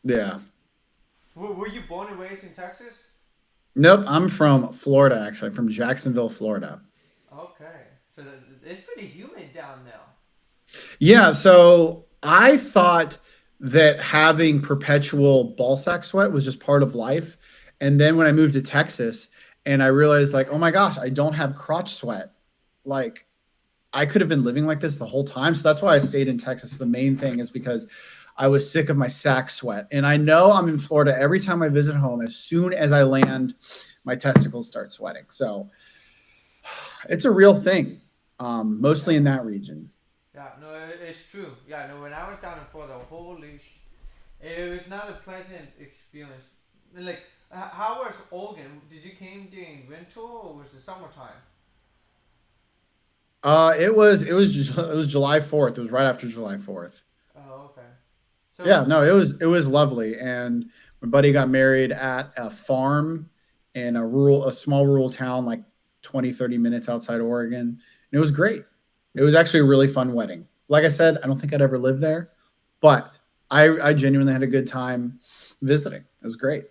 Speaker 1: Yeah.
Speaker 2: Were you born and raised in Texas?
Speaker 1: Nope, I'm from Florida, actually. I'm from Jacksonville, Florida.
Speaker 2: Okay. So it's pretty humid down there.
Speaker 1: Yeah, so I thought that having perpetual ballsack sweat was just part of life. And then when I moved to Texas and I realized, like, oh my gosh, I don't have crotch sweat. Like, I could have been living like this the whole time. So that's why I stayed in Texas. The main thing is because I was sick of my sack sweat. And I know I'm in Florida every time I visit home. As soon as I land, my testicles start sweating. So it's a real thing. mostly in that region.
Speaker 2: Yeah, no, it's true. Yeah, no, when I was down in Florida, it was not a pleasant experience. Like, how was Oregon? Did you came during winter or was it summertime?
Speaker 1: It was July 4th. It was right after July 4th.
Speaker 2: Oh, okay.
Speaker 1: Yeah,
Speaker 2: So,
Speaker 1: no, it was lovely. And my buddy got married at a farm in a small rural town, like 20-30 minutes outside Oregon. And it was great. It was actually a really fun wedding. Like I said, I don't think I'd ever live there, but I genuinely had a good time visiting. It was great.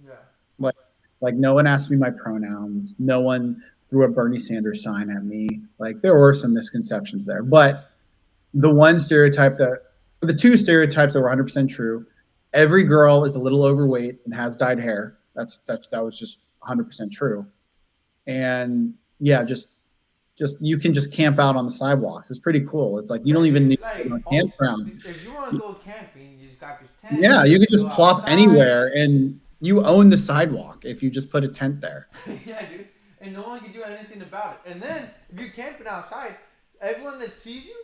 Speaker 2: yeah.
Speaker 1: Like, like no one asked me my pronouns. No one threw a Bernie Sanders sign at me. Like there were some misconceptions there, but the two stereotypes that were 100% true. Every girl is a little overweight and has dyed hair. That was just 100% true. And yeah, just you can just camp out on the sidewalks. It's pretty cool. It's like you don't even need to go to a campground.
Speaker 2: If you want to go camping, you just got your tent.
Speaker 1: Yeah, you can
Speaker 2: go
Speaker 1: just plop
Speaker 2: outside.
Speaker 1: anywhere and you own the sidewalk if you just put a tent there.
Speaker 2: Yeah, dude. And no one can do anything about it. And then, if you're camping outside, everyone that sees you,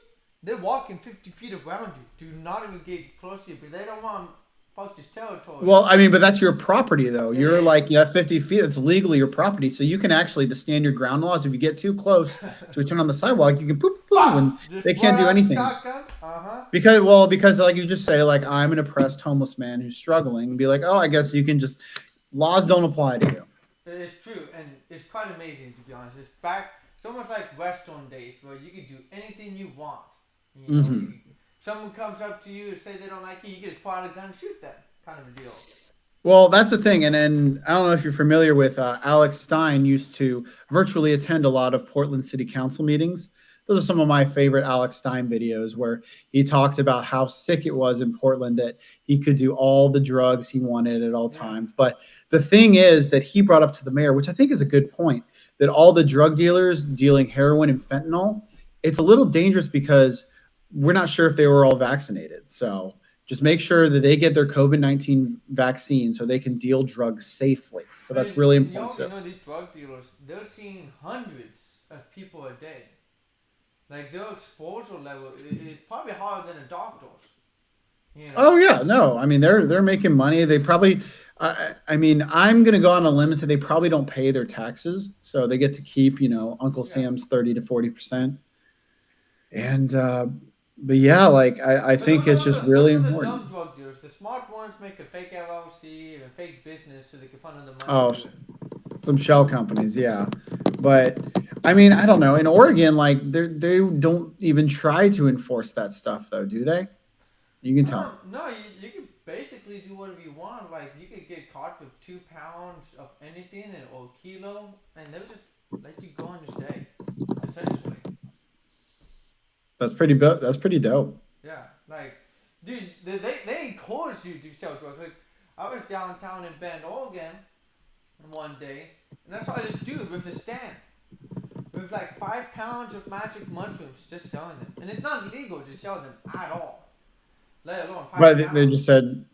Speaker 2: they're walking 50 feet around you. Do not even get close to you, but they don't want to fuck this territory.
Speaker 1: Well, I mean, but that's your property, though. You're
Speaker 2: Yeah.
Speaker 1: like, you have 50 feet. It's legally your property. So you can actually, the standard ground laws, if you get too close to a turn on the sidewalk, you can poop, poop, and
Speaker 2: Just
Speaker 1: they can't do
Speaker 2: blow out the
Speaker 1: anything.
Speaker 2: shotgun. Uh-huh.
Speaker 1: Because like you just say, like, I'm an oppressed homeless man who's struggling, and be like, oh, I guess you can just, laws don't apply to you.
Speaker 2: It's true, and it's quite amazing, to be honest. It's almost like Western days, where you can do anything you want. You know, someone comes up to you and say they don't like you, you can just pull out a gun and shoot them, kind of a deal.
Speaker 1: Well, that's the thing. And then I don't know if you're familiar with Alex Stein used to virtually attend a lot of Portland City Council meetings. Those are some of my favorite Alex Stein videos where he talked about how sick it was in Portland that he could do all the drugs he wanted at all times. But the thing is that he brought up to the mayor, which I think is a good point, that all the drug dealers dealing heroin and fentanyl, it's a little dangerous because we're not sure if they were all vaccinated. So just make sure that they get their COVID-19 vaccine so they can deal drugs safely. So that's really important.
Speaker 2: You know, these drug dealers, they're seeing hundreds of people a day. Like, their exposure level is probably higher than a doctor's. You know?
Speaker 1: Oh yeah, no. I mean, they're making money. They probably, I mean, I'm gonna go on a limb and say they probably don't pay their taxes, so they get to keep, Uncle Sam's 30 to 40%. And but yeah, like I think it's just really important.
Speaker 2: The dumb drug dealers, the smart ones make a fake LLC and a fake business so they can funnel the money.
Speaker 1: Oh, some shell companies, yeah. But I mean, I don't know. In Oregon, like they don't even try to enforce that stuff, though, do they? You can tell.
Speaker 2: No, you can basically do whatever you want. Like, you could get caught with 2 pounds of anything or a kilo, and they'll just let you go on your day, essentially.
Speaker 1: That's pretty dope.
Speaker 2: Yeah, like, dude, they encourage you to sell drugs. Like, I was downtown in Bend, Oregon, one day, and I saw this dude with a stand with like 5 pounds of magic mushrooms just selling them, and it's not legal to sell them at all. Let alone 5
Speaker 1: But
Speaker 2: pounds.
Speaker 1: they just said,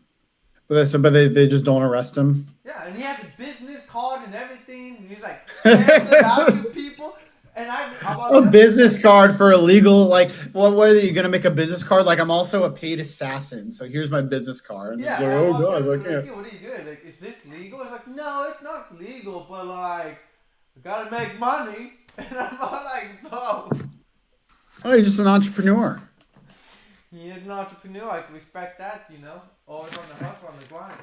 Speaker 1: but they just don't arrest him.
Speaker 2: Yeah, and he has a business card and everything. And he's like, handing it out to people. And
Speaker 1: a business card for illegal, like, what are you gonna make a business card? Like, I'm also a paid assassin, so here's my business card. And
Speaker 2: yeah,
Speaker 1: like, oh god,
Speaker 2: like,
Speaker 1: I can't.
Speaker 2: what are you doing? Like, is this legal? It's like, no, it's not legal, but like, I gotta make money. And I'm all like, bro.
Speaker 1: Oh, you're just an entrepreneur.
Speaker 2: He is an entrepreneur. I can respect that, always on the hustle, on the grind.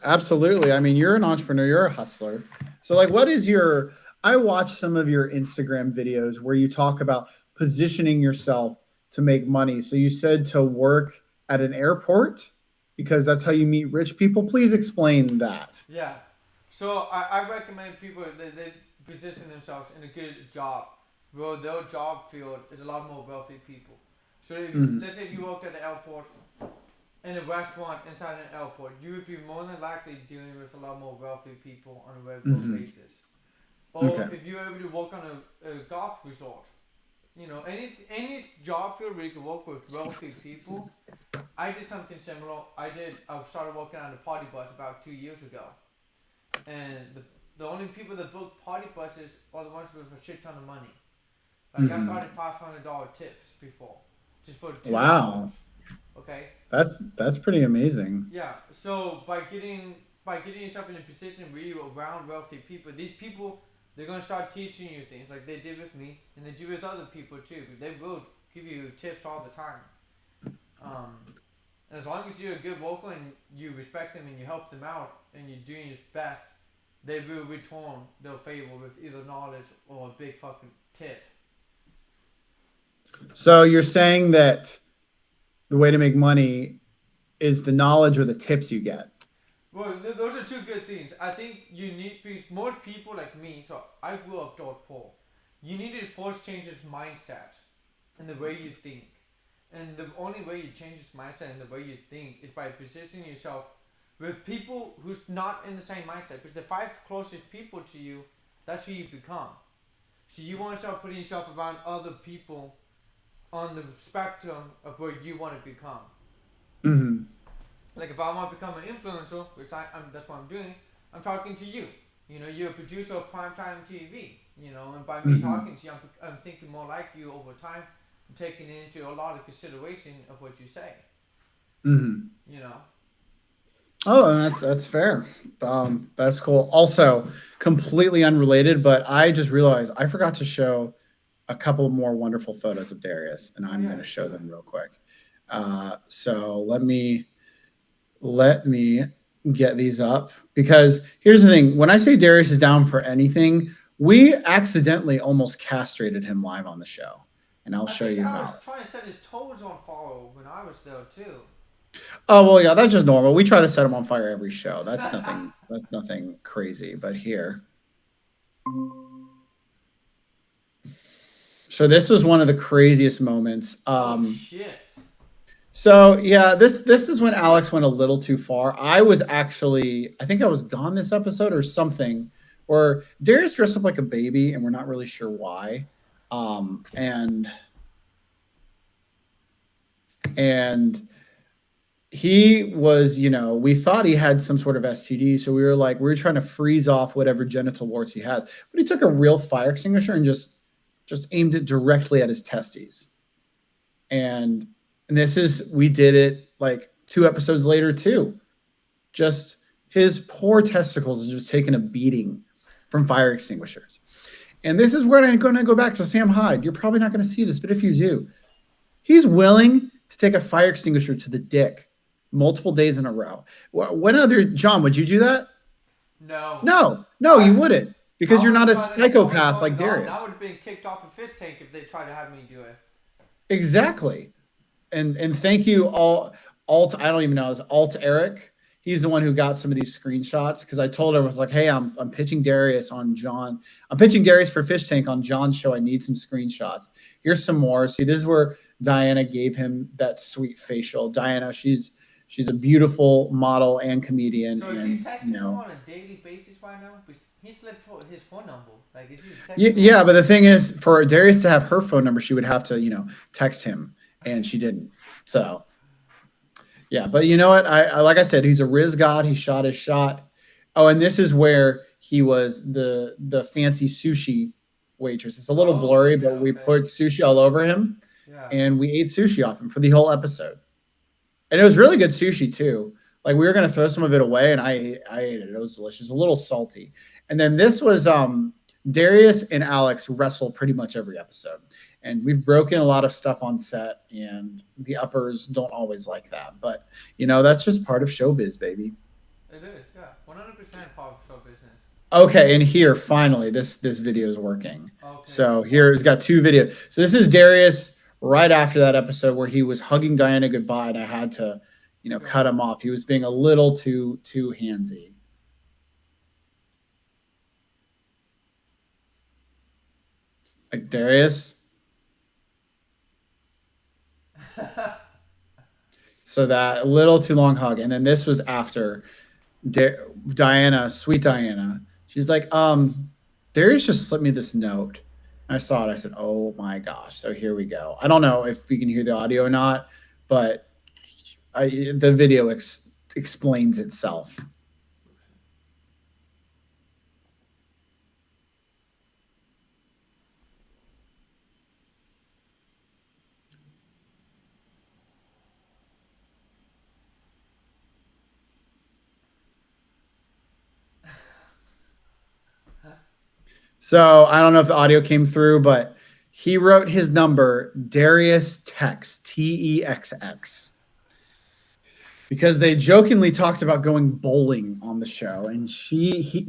Speaker 1: Absolutely. I mean, you're an entrepreneur, you're a hustler. So like, I watch some of your Instagram videos where you talk about positioning yourself to make money. So you said to work at an airport because that's how you meet rich people. Please explain that.
Speaker 2: Yeah. So I recommend people that they position themselves in a good job where their job field is a lot more wealthy people. So if, let's say you worked at an airport, in a restaurant inside an airport, you would be more than likely dealing with a lot more wealthy people on a regular basis. Or if you're able to work on a golf resort, any job field where you can work with wealthy people. I did something similar. I started working on a party bus about 2 years ago, and the only people that book party buses are the ones with a shit ton of money. Like I've gotten $500 tips before, just for 2
Speaker 1: Wow.
Speaker 2: hours. Okay.
Speaker 1: That's pretty amazing.
Speaker 2: Yeah. So by getting yourself in a position where you're around wealthy people, these people they're gonna start teaching you things like they did with me, and they do with other people too. They will give you tips all the time. As long as you're a good local and you respect them and you help them out and you're doing your best, they will return their favor with either knowledge or a big fucking tip.
Speaker 1: So you're saying that the way to make money is the knowledge or the tips you get.
Speaker 2: Well, those are two good things. I think you need, because most people like me, so I grew up dirt poor. You need to first change this mindset and the way you think. And the only way you change this mindset and the way you think is by positioning yourself with people who's not in the same mindset. Because the 5 closest people to you, that's who you become. So you want to start putting yourself around other people on the spectrum of where you want to become.
Speaker 1: Mm-hmm.
Speaker 2: Like if I want to become an influencer, which that's what I'm doing, I'm talking to you. You know, you're a producer of primetime TV. You know, and by me talking to you, I'm thinking more like you over time. I'm taking into a lot of consideration of what you say.
Speaker 1: Mm-hmm.
Speaker 2: You know.
Speaker 1: Oh, that's fair. That's cool. Also, completely unrelated, but I just realized I forgot to show a couple more wonderful photos of Darius, and I'm going to show them real quick. So let me get these up, because here's the thing. When I say Darius is down for anything, we accidentally almost castrated him live on the show, and I'll show you how.
Speaker 2: I was trying to set his toes on fire when I was there too.
Speaker 1: Oh, well, yeah, that's just normal. We try to set him on fire every show. That's nothing. That's nothing crazy. But here. So this was one of the craziest moments.
Speaker 2: Shit.
Speaker 1: So yeah, this is when Alex went a little too far. I think I was gone this episode or something, where Darius dressed up like a baby, and we're not really sure why. And he was, we thought he had some sort of STD, so we were trying to freeze off whatever genital warts he has. But he took a real fire extinguisher and just aimed it directly at his testes. And we did it like 2 episodes later too. Just his poor testicles are just taking a beating from fire extinguishers. And this is where I'm going to go back to Sam Hyde. You're probably not going to see this, but if you do, he's willing to take a fire extinguisher to the dick multiple days in a row. John, would you do that?
Speaker 2: No.
Speaker 1: No, you wouldn't, because you're not a psychopath like Darius.
Speaker 2: I would have been kicked off a fish tank if they tried to have me do it.
Speaker 1: Exactly. And thank you all to, I don't even know, it's all to Eric. He's the one who got some of these screenshots, because I told him, I was like, hey, I'm pitching Darius on John. I'm pitching Darius for Fish Tank on John's show. I need some screenshots. Here's some more. See, this is where Diana gave him that sweet facial. Diana, she's a beautiful model and comedian.
Speaker 2: So is he texting him on a daily basis right now? Because he slipped his phone number. Like, is he texting
Speaker 1: yeah, but the thing is, for Darius to have her phone number, she would have to, text him, and she didn't. So, yeah, but you know what? I like I said, he's a Riz god. He shot his shot. Oh, and this is where he was the fancy sushi waitress. It's a little blurry, but we put sushi all over him, and we ate sushi off him for the whole episode. And it was really good sushi too. Like, we were gonna throw some of it away, and I ate it. It was delicious, a little salty. And then this was Darius and Alex wrestle pretty much every episode. And we've broken a lot of stuff on set, and the uppers don't always like that. But, that's just part of showbiz, baby.
Speaker 2: It is, yeah. 100% part of show business.
Speaker 1: Okay, and here, finally, this video is working. Okay. So here, it's got 2 videos. So this is Darius right after that episode where he was hugging Diana goodbye, and I had to, cut him off. He was being a little too handsy. Like, Darius. So that a little too long hug. And then this was after Diana, sweet Diana. She's like, Darius just slipped me this note. And I saw it. I said, oh my gosh. So here we go. I don't know if we can hear the audio or not, but the video explains itself. So I don't know if the audio came through, but he wrote his number, Darius Tex, TEXX, because they jokingly talked about going bowling on the show. And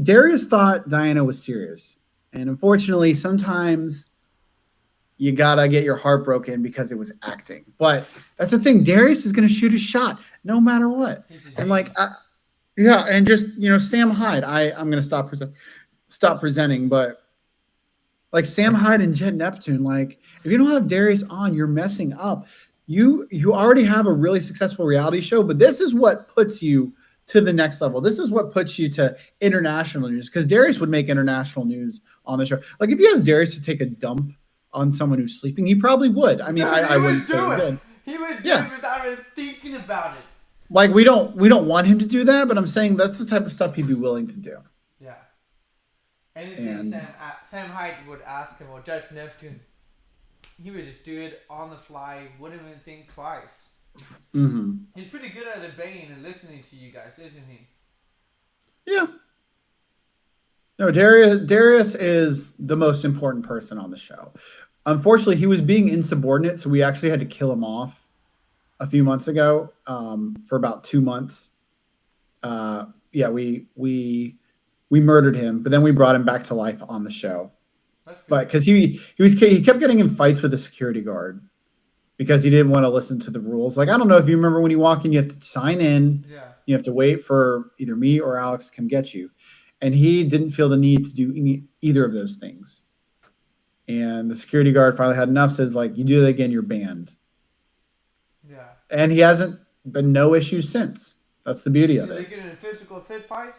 Speaker 1: Darius thought Diana was serious. And unfortunately, sometimes you gotta get your heart broken because it was acting. But that's the thing. Darius is gonna shoot his shot no matter what. And like, yeah, and just Sam Hyde. I'm gonna stop presenting, but like Sam Hyde and Jet Neptune, like if you don't have Darius on, you're messing up. You already have a really successful reality show, but this is what puts you to the next level. This is what puts you to international news, because Darius would make international news on the show. Like if he has Darius to take a dump on someone who's sleeping, he probably would. I mean, I wouldn't say he would.
Speaker 2: He would do it without even thinking about it.
Speaker 1: Like we don't want him to do that, but I'm saying that's the type of stuff he'd be willing to do.
Speaker 2: Yeah. Anything Sam Hyde would ask him, or Judge Neptune, he would just do it on the fly, wouldn't even think twice.
Speaker 1: Mm-hmm.
Speaker 2: He's pretty good at obeying and listening to you guys, isn't he?
Speaker 1: Yeah. No, Darius is the most important person on the show. Unfortunately, he was being insubordinate, so we actually had to kill him off a few months ago for about 2 months. We murdered him, but then we brought him back to life on the show. But because he kept getting in fights with the security guard because he didn't want to listen to the rules. Like, I don't know if you remember when you walk in, you have to sign in. Yeah. You have to wait for either me or Alex to come get you. And he didn't feel the need to do either of those things. And the security guard finally had enough, says, like, you do that again, you're banned. Yeah. And he hasn't been no issues since. That's the beauty of it.
Speaker 2: Did they get in a physical fit fight?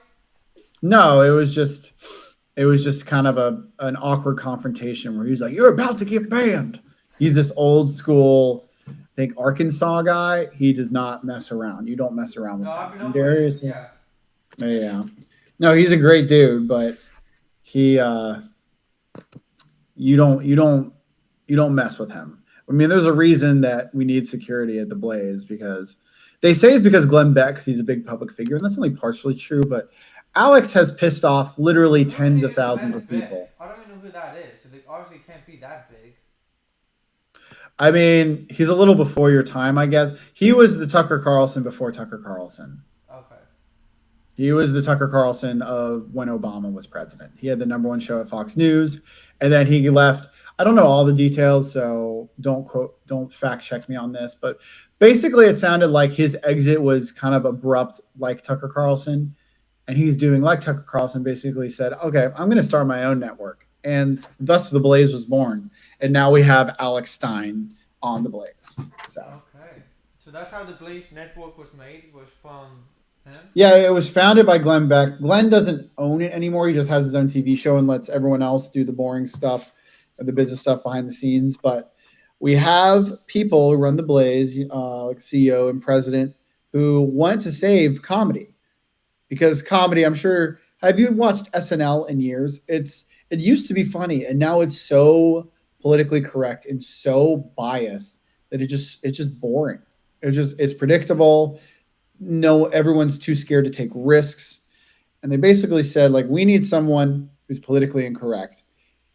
Speaker 1: No, it was just kind of an awkward confrontation where he's like, you're about to get banned. He's this old school, I think, Arkansas guy. He does not mess around. You don't mess around with him. And Darius, yeah. No, he's a great dude, but he you don't mess with him. I mean, there's a reason that we need security at the Blaze, because they say it's because Glenn Beck, because he's a big public figure, and that's only partially true, but Alex has pissed off literally tens of thousands of people.
Speaker 2: I don't even know who that is, so they obviously can't be that big.
Speaker 1: I mean, he's a little before your time, I guess. He was the Tucker Carlson before Tucker Carlson.
Speaker 2: Okay.
Speaker 1: He was the Tucker Carlson of when Obama was president. He had the #1 show at Fox News, and then he left. I don't know all the details, so don't fact check me on this, but basically it sounded like his exit was kind of abrupt, like Tucker Carlson. And he's doing like Tucker Carlson, basically said, okay, I'm going to start my own network. And thus the Blaze was born. And now we have Alex Stein on the Blaze. So.
Speaker 2: Okay. So that's how the Blaze network was made, was from him?
Speaker 1: Yeah, it was founded by Glenn Beck. Glenn doesn't own it anymore. He just has his own TV show and lets everyone else do the boring stuff, the business stuff behind the scenes. But we have people who run the Blaze, like CEO and president, who want to save comedy. Because comedy, I'm sure, have you watched SNL in years? It used to be funny, and now it's so politically correct and so biased that it's just boring. It's predictable. No, everyone's too scared to take risks. And they basically said, like, we need someone who's politically incorrect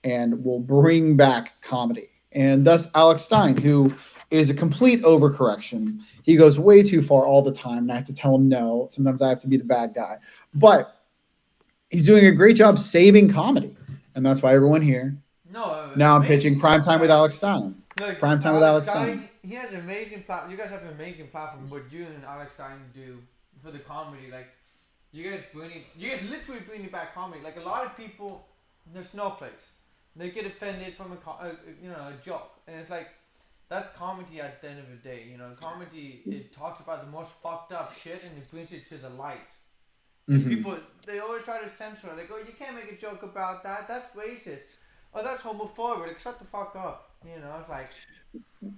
Speaker 1: and will bring back comedy. And thus Alex Stein, who is a complete overcorrection. He goes way too far all the time, and I have to tell him no. Sometimes I have to be the bad guy. But he's doing a great job saving comedy, and that's why everyone here.
Speaker 2: No.
Speaker 1: Now I'm pitching Primetime with Alex Stein.
Speaker 2: Look,
Speaker 1: Primetime with Alex Stein.
Speaker 2: He has an amazing platform. You guys have an amazing platform. What you and Alex Stein do for the comedy, like you guys literally bringing back comedy. Like a lot of people, they're snowflakes. They get offended from a joke, and it's like. That's comedy at the end of the day, Comedy, it talks about the most fucked up shit and it brings it to the light. Mm-hmm. People, they always try to censor it. They go, you can't make a joke about that. That's racist. Oh, that's homophobic. Like, shut the fuck up. It's like...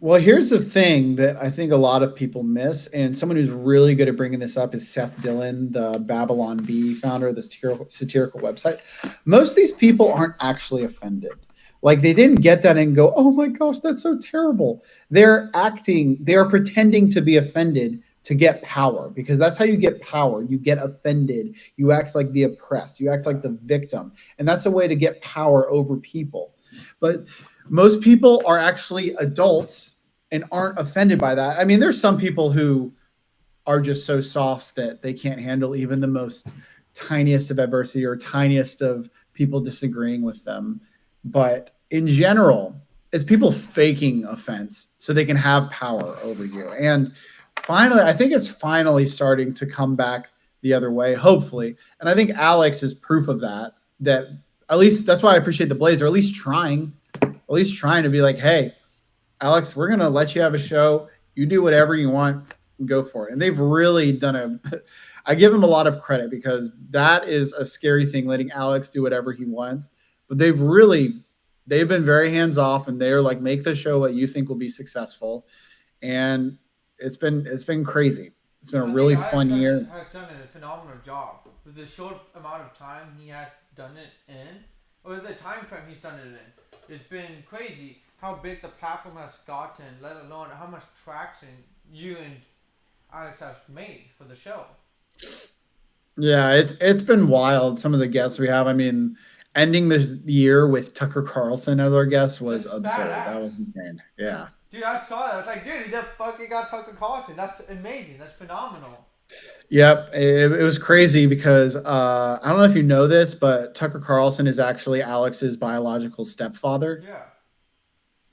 Speaker 1: Well, here's the thing that I think a lot of people miss, and someone who's really good at bringing this up is Seth Dillon, the Babylon Bee founder of the satirical website. Most of these people aren't actually offended. Like, they didn't get that and go, oh my gosh, that's so terrible. They're acting, they are pretending to be offended to get power, because that's how you get power. You get offended. You act like the oppressed. You act like the victim. And that's a way to get power over people. But most people are actually adults and aren't offended by that. I mean, there's some people who are just so soft that they can't handle even the most tiniest of adversity or tiniest of people disagreeing with them. But in general, it's people faking offense so they can have power over you. And finally, I think it's finally starting to come back the other way, hopefully. And I think Alex is proof of that, that at least that's why I appreciate the Blazer, at least trying to be like, hey, Alex, we're going to let you have a show. You do whatever you want, go for it. And they've really done I give them a lot of credit, because that is a scary thing, letting Alex do whatever he wants. But they've been very hands off, and they're like, make the show what you think will be successful. And it's been crazy. It's been a really fun year.
Speaker 2: Has done a phenomenal job with the short amount of time he has done it in, or the time frame he's done it in. It's been crazy how big the platform has gotten, let alone how much traction you and Alex have made for the show.
Speaker 1: Yeah, it's been wild. Some of the guests we have. I mean, ending the year with Tucker Carlson as our guest was absurd.
Speaker 2: Badass.
Speaker 1: That was insane. Yeah.
Speaker 2: Dude, I saw that. I was like, dude, he just fucking got Tucker Carlson. That's amazing. That's phenomenal.
Speaker 1: Yep, it was crazy because I don't know if you know this, but Tucker Carlson is actually Alex's biological stepfather.
Speaker 2: Yeah.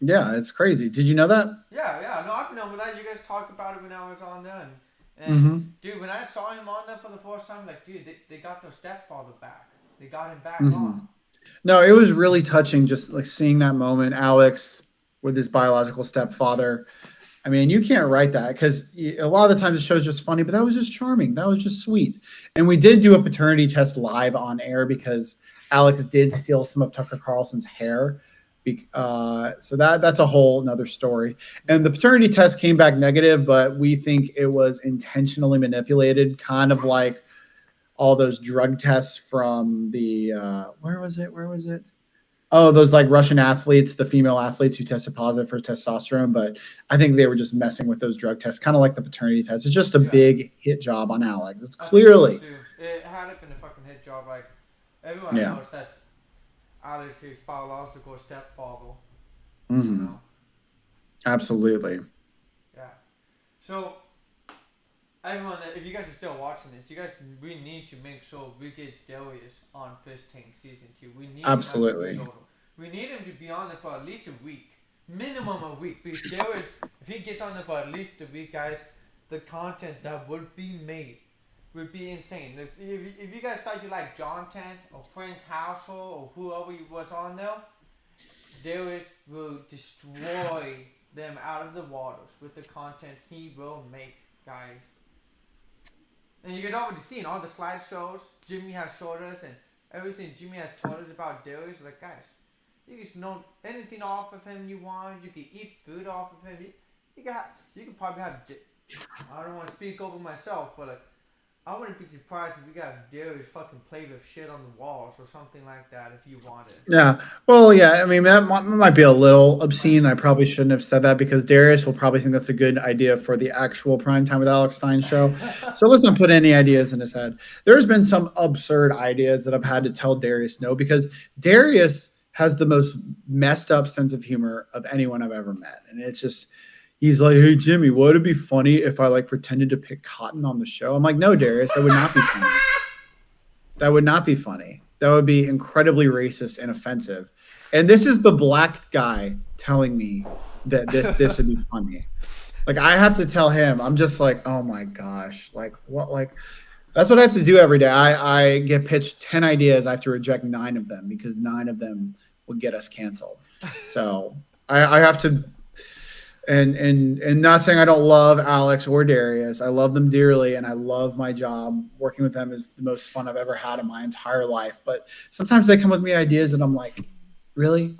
Speaker 1: Yeah, it's crazy. Did you know that?
Speaker 2: Yeah. No, I've known that. You guys talked about it when I was on there. And dude, when I saw him on there for the first time, like, dude, they got their stepfather back. They got him back on.
Speaker 1: No, it was really touching just like seeing that moment, Alex with his biological stepfather. I mean, you can't write that, because a lot of the times the show's just funny, but that was just charming. That was just sweet. And we did do a paternity test live on air because Alex did steal some of Tucker Carlson's hair. So that's a whole nother story. And the paternity test came back negative, but we think it was intentionally manipulated, kind of like all those drug tests from the where was it? Oh, those like Russian athletes, the female athletes who tested positive for testosterone. But I think they were just messing with those drug tests, kind of like the paternity test. It's just a big hit job on Alex. It's clearly.
Speaker 2: It had been a fucking hit job. Like, everyone knows that's Alex's biological stepfather.
Speaker 1: Mm-hmm.
Speaker 2: You know?
Speaker 1: Absolutely.
Speaker 2: Yeah. So, everyone, if you guys are still watching this, we need to make sure we get Darius on Fish Tank Season 2. We need
Speaker 1: Absolutely.
Speaker 2: We need him to be on there for at least a week. Minimum a week. Because Darius, if he gets on there for at least a week, guys, the content that would be made would be insane. If you guys thought you like Joncast or Frank Housel or whoever was on there, Darius will destroy them out of the waters with the content he will make, guys. And you guys already seen all the slideshows Jimmy has showed us and everything Jimmy has told us about Darius. Like, guys, you can know anything off of him you want. You can eat food off of him. You can probably have. I don't want to speak over myself, but like, I wouldn't be surprised if we got Darius fucking play with shit on the walls or something like that if you wanted.
Speaker 1: Yeah. Well, yeah. I mean, that might be a little obscene. I probably shouldn't have said that, because Darius will probably think that's a good idea for the actual Primetime with Alex Stein show. So let's not put any ideas in his head. There's been some absurd ideas that I've had to tell Darius no, because Darius has the most messed up sense of humor of anyone I've ever met. And it's just, he's like, hey, Jimmy, would it be funny if I like pretended to pick cotton on the show? I'm like, no, Darius, that would not be funny. That would not be funny. That would be incredibly racist and offensive. And this is the black guy telling me that this would be funny. Like, I have to tell him, I'm just like, oh my gosh, like what, like that's what I have to do every day. I get pitched 10 ideas. I have to reject 9 of them because 9 of them would get us canceled. So I have to, and not saying I don't love Alex or Darius. I love them dearly, and I love my job. Working with them is the most fun I've ever had in my entire life. But sometimes they come with me ideas, and I'm like, really?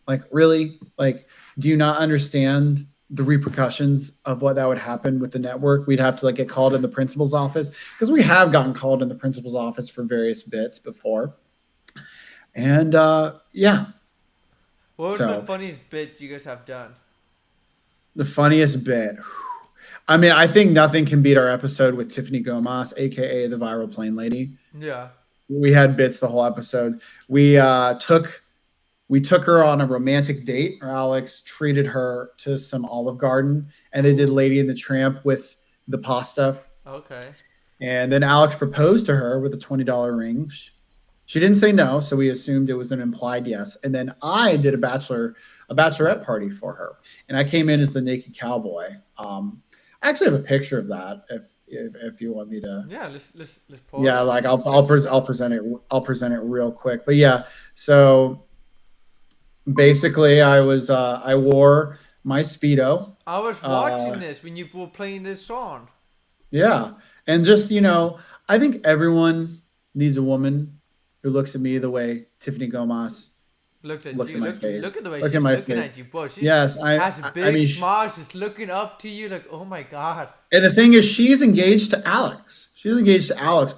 Speaker 1: Like, really? Like, do you not understand the repercussions of what that would happen with the network? We'd have to like get called in the principal's office, because we have gotten called in the principal's office for various bits before. And yeah.
Speaker 2: What was the funniest bit you guys have done?
Speaker 1: The funniest bit. I mean, I think nothing can beat our episode with Tiffany Gomez, aka the viral plane lady.
Speaker 2: Yeah.
Speaker 1: We had bits the whole episode. We took her on a romantic date, or Alex treated her to some Olive Garden, and they did Lady and the Tramp with the pasta.
Speaker 2: Okay.
Speaker 1: And then Alex proposed to her with a $20 ring. She didn't say no, so we assumed it was an implied yes. And then I did a bachelorette party for her, and I came in as the naked cowboy. I actually have a picture of that if you want me to.
Speaker 2: Yeah, let's pause.
Speaker 1: Yeah, like I'll present it real quick. But yeah, so basically I wore my Speedo.
Speaker 2: I was watching this when you were playing this song.
Speaker 1: Yeah, and just I think everyone needs a woman who looks at me the way Tiffany Gomez
Speaker 2: looks at
Speaker 1: looks
Speaker 2: you.
Speaker 1: at my face.
Speaker 2: Look at the way
Speaker 1: Look
Speaker 2: she's
Speaker 1: at my
Speaker 2: looking
Speaker 1: face.
Speaker 2: at you, bro. She
Speaker 1: Yes,
Speaker 2: has a big smile. She's looking up to you like, oh my god.
Speaker 1: And the thing is, she's engaged to Alex.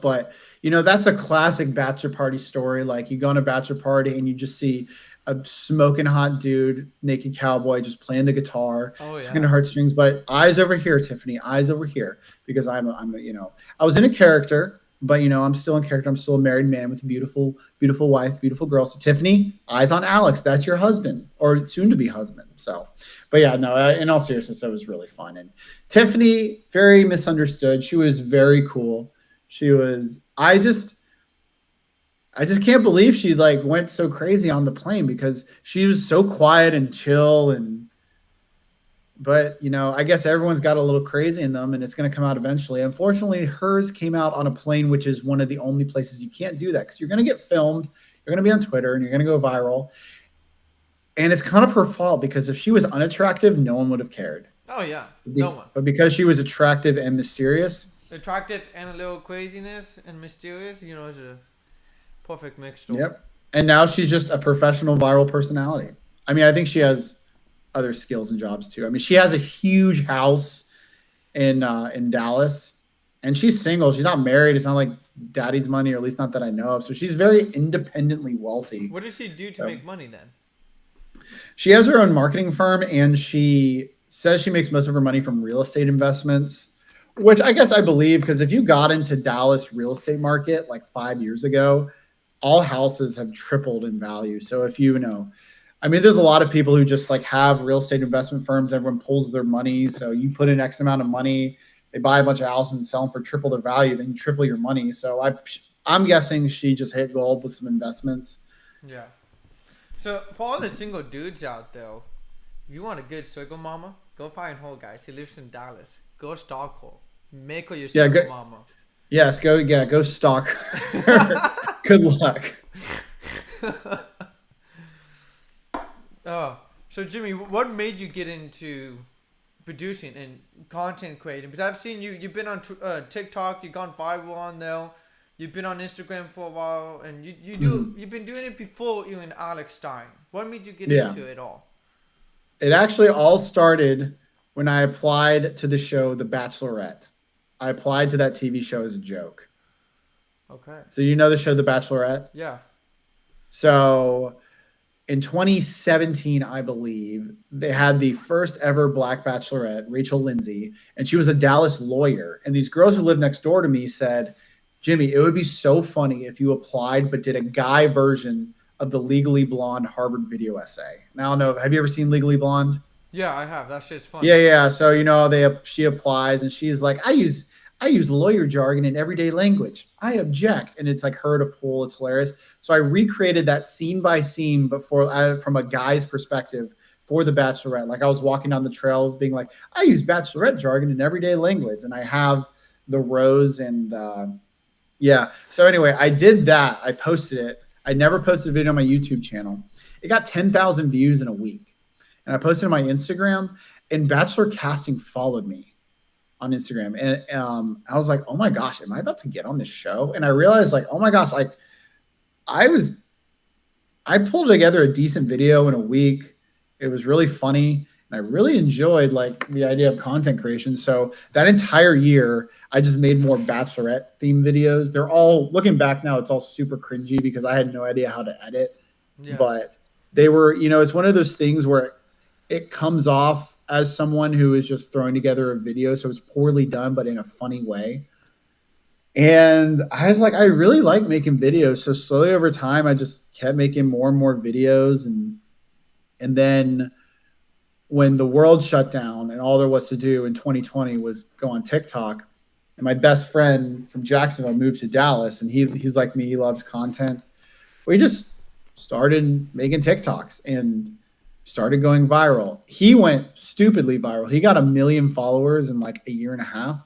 Speaker 1: But that's a classic bachelor party story. Like, you go on a bachelor party and you just see a smoking hot dude, naked cowboy, just playing the guitar, talking to heartstrings. But eyes over here, Tiffany, eyes over here, because I was in a character, but I'm still in character. I'm still a married man with a beautiful, beautiful wife, beautiful girl. So Tiffany, eyes on Alex. That's your husband, or soon to be husband. So, but yeah, no. In all seriousness, that was really fun. And Tiffany, very misunderstood. She was very cool. She was. I just can't believe she went so crazy on the plane, because she was so quiet and chill But I guess everyone's got a little crazy in them, and it's going to come out eventually. Unfortunately, hers came out on a plane, which is one of the only places you can't do that, because you're going to get filmed, you're going to be on Twitter, and you're going to go viral. And it's kind of her fault, because if she was unattractive, no one would have cared.
Speaker 2: Oh yeah, no one.
Speaker 1: But because she was attractive and mysterious,
Speaker 2: and a little craziness and mysterious, it's a perfect mixture.
Speaker 1: Yep. And now she's just a professional viral personality. I mean, I think she has other skills and jobs too. I mean, she has a huge house in Dallas, and she's single. She's not married. It's not like daddy's money, or at least not that I know of. So she's very independently wealthy.
Speaker 2: What does she do to make money then?
Speaker 1: She has her own marketing firm, and she says she makes most of her money from real estate investments, which I guess I believe, because if you got into Dallas real estate market like 5 years ago, all houses have tripled in value. So if I mean, there's a lot of people who just have real estate investment firms. Everyone pulls their money. So you put in X amount of money, they buy a bunch of houses and sell them for triple their value, then you triple your money. So I'm guessing she just hit gold with some investments.
Speaker 2: Yeah. So for all the single dudes out there, if you want a good sugar mama, go find her, guys. She lives in Dallas. Go stalk her. Make her your sugar mama.
Speaker 1: Yes, go stalk her. Good luck.
Speaker 2: Oh, so Jimmy, what made you get into producing and content creating? Because I've seen you've been on TikTok, you've gone viral on there, you've been on Instagram for a while, and you've been doing it before you and Alex Stein. What made you get into it all?
Speaker 1: It actually all started when I applied to the show The Bachelorette. I applied to that TV show as a joke.
Speaker 2: Okay.
Speaker 1: So the show The Bachelorette?
Speaker 2: Yeah.
Speaker 1: So in 2017, I believe, they had the first ever Black Bachelorette, Rachel Lindsay, and she was a Dallas lawyer. And these girls who lived next door to me said, Jimmy, it would be so funny if you applied but did a guy version of the Legally Blonde Harvard video essay. Now, I don't know, have you ever seen Legally Blonde?
Speaker 2: Yeah, I have. That shit's funny.
Speaker 1: Yeah. So, she applies, and she's like, I use lawyer jargon in everyday language. I object. And it's her to pull. It's hilarious. So I recreated that scene by scene, but from a guy's perspective for The Bachelorette. I was walking down the trail being like, I use Bachelorette jargon in everyday language. And I have the rose and yeah. So anyway, I did that. I posted it. I never posted a video on my YouTube channel. It got 10,000 views in a week. And I posted it on my Instagram, and Bachelor Casting followed me on Instagram. And I was like, oh my gosh, am I about to get on this show? And I realized oh my gosh, I pulled together a decent video in a week. It was really funny. And I really enjoyed the idea of content creation. So that entire year, I just made more Bachelorette themed videos. They're all, looking back now, it's all super cringy because I had no idea how to edit. Yeah. But they were, it's one of those things where it comes off as someone who is just throwing together a video, so it's poorly done, but in a funny way. And I was like, I really like making videos. So slowly over time, I just kept making more and more videos. And then when the world shut down and all there was to do in 2020 was go on TikTok, and my best friend from Jacksonville moved to Dallas, and he's like me, he loves content. We just started making TikToks and started going viral. He went stupidly viral. He got 1 million followers in like a year and a half.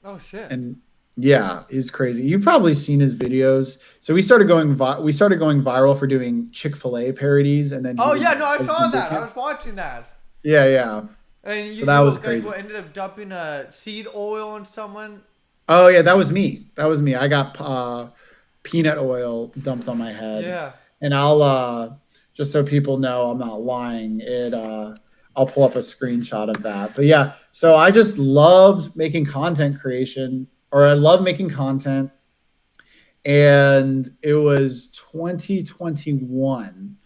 Speaker 2: Oh shit.
Speaker 1: And yeah, he's crazy. You've probably seen his videos. So we started going viral for doing Chick-fil-A parodies, and then
Speaker 2: Oh yeah, no, I saw that. I was watching that.
Speaker 1: Yeah.
Speaker 2: And
Speaker 1: so that was crazy.
Speaker 2: Ended up dumping seed oil on someone.
Speaker 1: Oh yeah, that was me. I got peanut oil dumped on my head.
Speaker 2: Yeah.
Speaker 1: And I'll just so people know I'm not lying. I'll pull up a screenshot of that. But yeah, so I just loved making content creation, or I love making content. And it was 2021.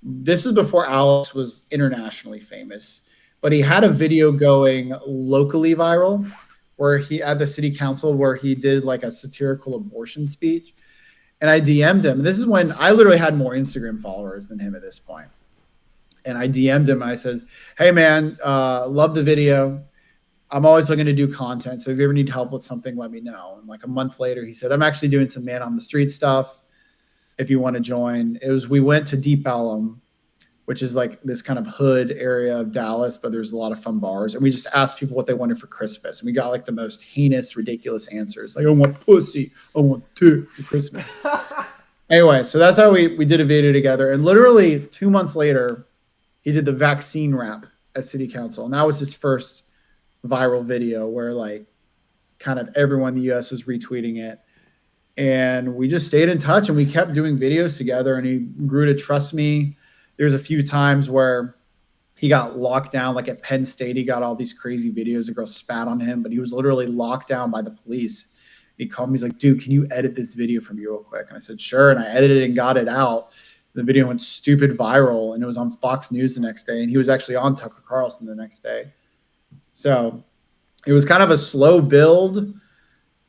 Speaker 1: This is before Alex was internationally famous, but he had a video going locally viral where he at the city council where he did like a satirical abortion speech. And I DM'd him. This is when I literally had more Instagram followers than him at this point. And I DM'd him and I said, hey man, love the video. I'm always looking to do content. So if you ever need help with something, let me know. And like a month later, he said, I'm actually doing some man on the street stuff. If you want to join. We went to Deep Ellum, which is like this kind of hood area of Dallas, but there's a lot of fun bars. And we just asked people what they wanted for Christmas. And we got like the most heinous, ridiculous answers. Like, I want pussy. I want dick for Christmas. Anyway, so that's how we did a video together. And literally 2 months later, he did the vaccine rap at city council. And that was his first viral video where like kind of everyone in the US was retweeting it. And we just stayed in touch and we kept doing videos together, and he grew to trust me. There's a few times where he got locked down, like at Penn State, he got all these crazy videos. A girl spat on him, but he was literally locked down by the police. He called me, he's like, dude, can you edit this video for me real quick? And I said, sure. And I edited it and got it out. The video went stupid viral, and it was on Fox News the next day. And he was actually on Tucker Carlson the next day. So it was kind of a slow build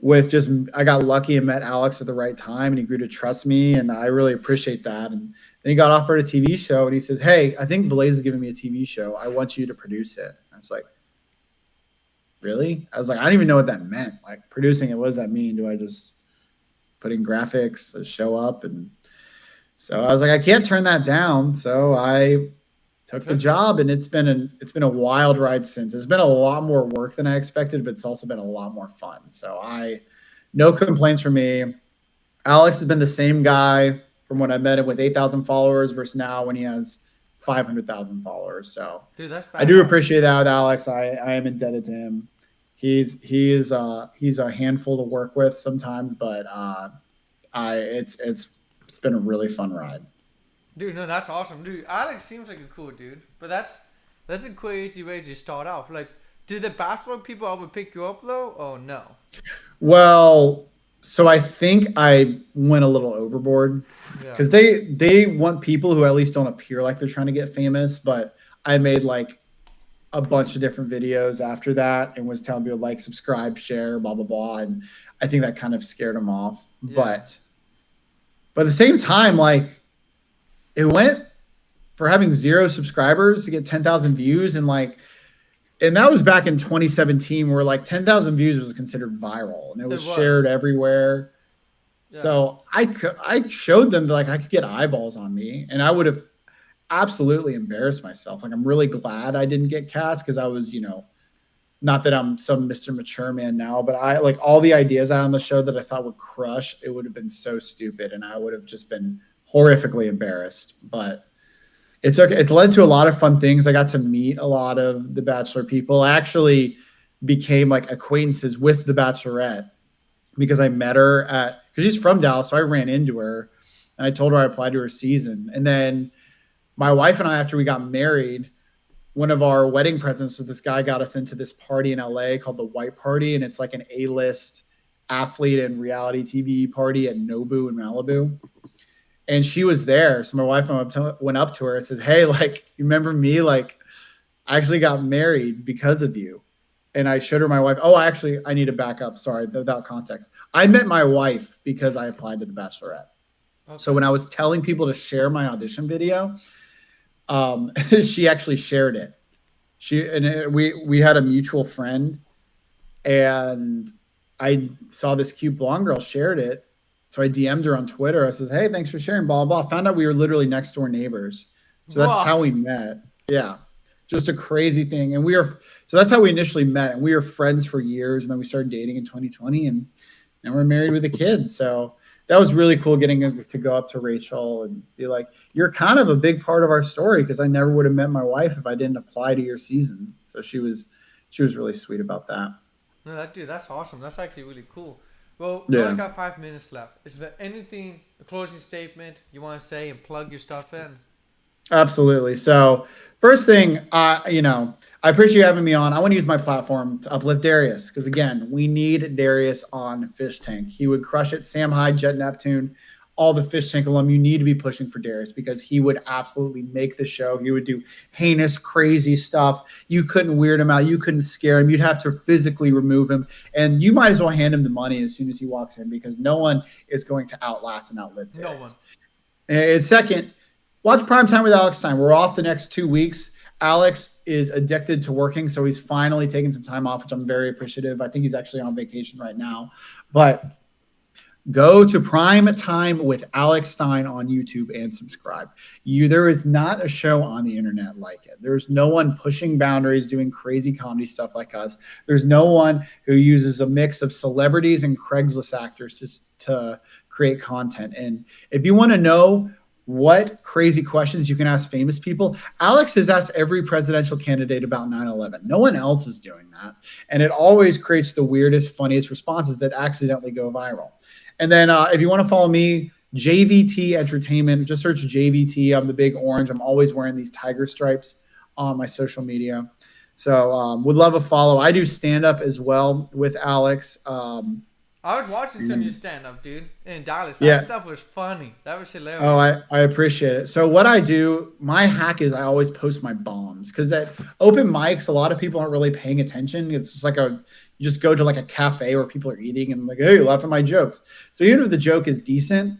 Speaker 1: with just, I got lucky and met Alex at the right time, and he grew to trust me. And I really appreciate that. And then he got offered a TV show, and he says, hey, I think Blaze is giving me a TV show. I want you to produce it. And I was like, really? I was like, I don't even know what that meant. Like, producing it, what does that mean? Do I just put in graphics, show up? And so I was like, I can't turn that down. So I took the job, and it's been a wild ride since. It's been a lot more work than I expected, but it's also been a lot more fun. So no complaints from me. Alex has been the same guy from when I met him with 8,000 followers versus now when he has 500,000 followers. So
Speaker 2: dude, that's bad.
Speaker 1: I do appreciate that with Alex. I am indebted to him. He's a handful to work with sometimes, but it's been a really fun ride.
Speaker 2: Dude, no, that's awesome, dude. Alex seems like a cool dude, but that's a crazy way to start off. Like, did the Bachelor people ever pick you up though? Oh no.
Speaker 1: Well, so I think I went a little overboard because they want people who at least don't appear like they're trying to get famous. But I made like a bunch of different videos after that and was telling people like, subscribe, share, blah blah blah, and I think that kind of scared them off. Yeah. But at the same time, like, it went for having 0 subscribers to get 10,000 views, and that was back in 2017 where like 10,000 views was considered viral and it was shared everywhere. Yeah. So I showed them that like I could get eyeballs on me, and I would have absolutely embarrassed myself. Like, I'm really glad I didn't get cast because I was, not that I'm some Mr. Mature man now, but I like all the ideas out on the show that I thought would crush. It would have been so stupid, and I would have just been horrifically embarrassed. But it's okay. It led to a lot of fun things. I got to meet a lot of the Bachelor people. I actually became like acquaintances with the Bachelorette because I met her because she's from Dallas. So I ran into her and I told her I applied to her season. And then my wife and I, after we got married, one of our wedding presents was this guy got us into this party in LA called the White Party. And it's like an A-list athlete and reality TV party at Nobu in Malibu. And she was there. So my wife went up to her and said, hey, like, you remember me? Like, I actually got married because of you. And I showed her my wife. Oh, actually, I need to back up. Sorry, without context. I met my wife because I applied to The Bachelorette.
Speaker 2: Okay.
Speaker 1: So when I was telling people to share my audition video, she actually shared it. We had a mutual friend, and I saw this cute blonde girl shared it. So I DM'd her on Twitter. I says, "Hey, thanks for sharing." Blah blah. Found out we were literally next door neighbors. So that's how we met. Yeah, just a crazy thing. And so that's how we initially met, and we were friends for years. And then we started dating in 2020, and we're married with a kid. So that was really cool getting to go up to Rachel and be like, "You're kind of a big part of our story," because I never would have met my wife if I didn't apply to your season. So she was really sweet about that.
Speaker 2: No, that's awesome. That's actually really cool. Well, we only got 5 minutes left. Is there anything, a closing statement you want to say and plug your stuff in?
Speaker 1: Absolutely. So first thing, I appreciate you having me on. I want to use my platform to uplift Darius because, again, we need Darius on Fish Tank. He would crush it. Sam Hyde, Jet Neptune, all the Fish Tank alum. You need to be pushing for Darius because he would absolutely make the show. He would do heinous, crazy stuff. You couldn't weird him out. You couldn't scare him. You'd have to physically remove him. And you might as well hand him the money as soon as he walks in because no one is going to outlast and outlive Darius.
Speaker 2: No one.
Speaker 1: And second, watch Primetime with Alex Stein. We're off the next 2 weeks. Alex is addicted to working, so he's finally taking some time off, which I'm very appreciative. I think he's actually on vacation right now. But go to Primetime with Alex Stein on YouTube and subscribe. There is not a show on the internet like it. There's no one pushing boundaries, doing crazy comedy stuff like us. There's no one who uses a mix of celebrities and Craigslist actors to create content. And if you want to know what crazy questions you can ask famous people, Alex has asked every presidential candidate about 9/11. No one else is doing that. And it always creates the weirdest, funniest responses that accidentally go viral. And then if you want to follow me, JVT Entertainment, just search JVT. I'm the big orange. I'm always wearing these tiger stripes on my social media. So would love a follow. I do stand-up as well with Alex.
Speaker 2: I was watching some of your stand-up, dude, in Dallas. That stuff was funny. That was hilarious.
Speaker 1: Oh, I appreciate it. So what I do, my hack is I always post my bombs because at open mics, a lot of people aren't really paying attention. It's just like you just go to like a cafe where people are eating and like, hey, laugh at my jokes. So even if the joke is decent,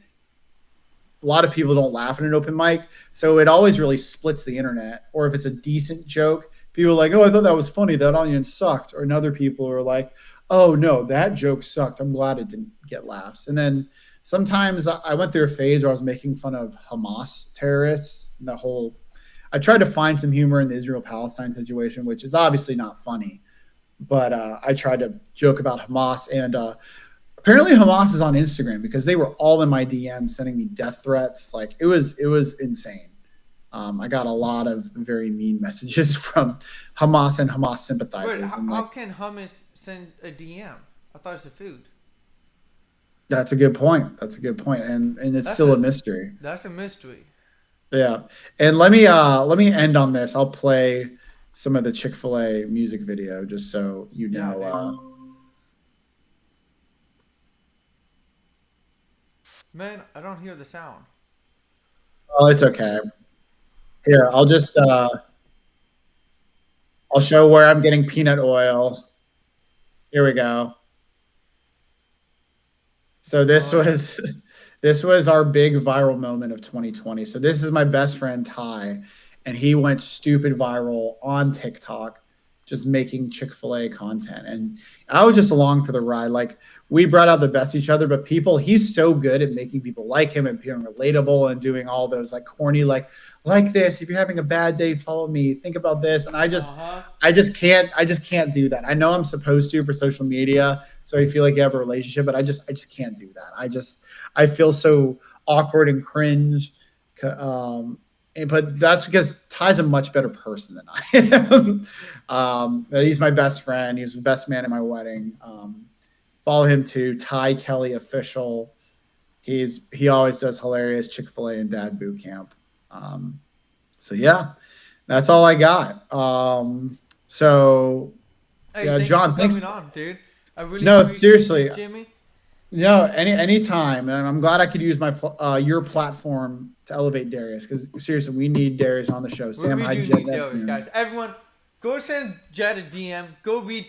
Speaker 1: a lot of people don't laugh at an open mic. So it always really splits the internet. Or if it's a decent joke, people are like, oh, I thought that was funny. That audience sucked. Or another people are like, oh, no, that joke sucked. I'm glad it didn't get laughs. And then sometimes I went through a phase where I was making fun of Hamas terrorists. And I tried to find some humor in the Israel-Palestine situation, which is obviously not funny. But I tried to joke about Hamas. And apparently Hamas is on Instagram because they were all in my DM sending me death threats. Like it was insane. I got a lot of very mean messages from Hamas and Hamas sympathizers.
Speaker 2: Wait, how can Hamas send a DM? I thought it's a food.
Speaker 1: That's a good point. And it's still a mystery.
Speaker 2: That's a mystery.
Speaker 1: Yeah. And let me end on this. I'll play some of the Chick-fil-A music video just so you know.
Speaker 2: Yeah, man, I don't hear the sound.
Speaker 1: Oh, it's okay. Here, I'll just I'll show where I'm getting peanut oil. Here we go. So this was our big viral moment of 2020. So this is my best friend Ty, and he went stupid viral on TikTok, just making Chick-fil-A content. And I was just along for the ride. Like we brought out the best each other, but he's so good at making people like him and being relatable and doing all those like corny, like this. If you're having a bad day, follow me. Think about this. And I just can't do that. I know I'm supposed to for social media, so I feel like you have a relationship, but I just can't do that. I feel so awkward and cringe. But that's because Ty's a much better person than I am. But he's my best friend. He was the best man at my wedding. Follow him too, Ty Kelly Official. He always does hilarious Chick-fil-A and Dad Boot Camp. So yeah, that's all I got.
Speaker 2: Hey,
Speaker 1: John, thanks
Speaker 2: for coming on, dude. I really
Speaker 1: seriously,
Speaker 2: you, Jimmy.
Speaker 1: No, anytime, and I'm glad I could use my your platform to elevate Darius because seriously, we need Darius on the show. Sam Hyde,
Speaker 2: Darius, guys. Everyone, Go send Jed a DM. Go read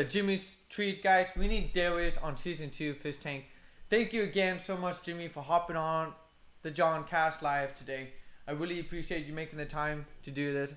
Speaker 2: Jimmy's tweet, guys. We need Darius on season 2 Fish Tank. Thank you again so much, Jimmy, for hopping on the Joncast live today. I really appreciate you making the time to do this.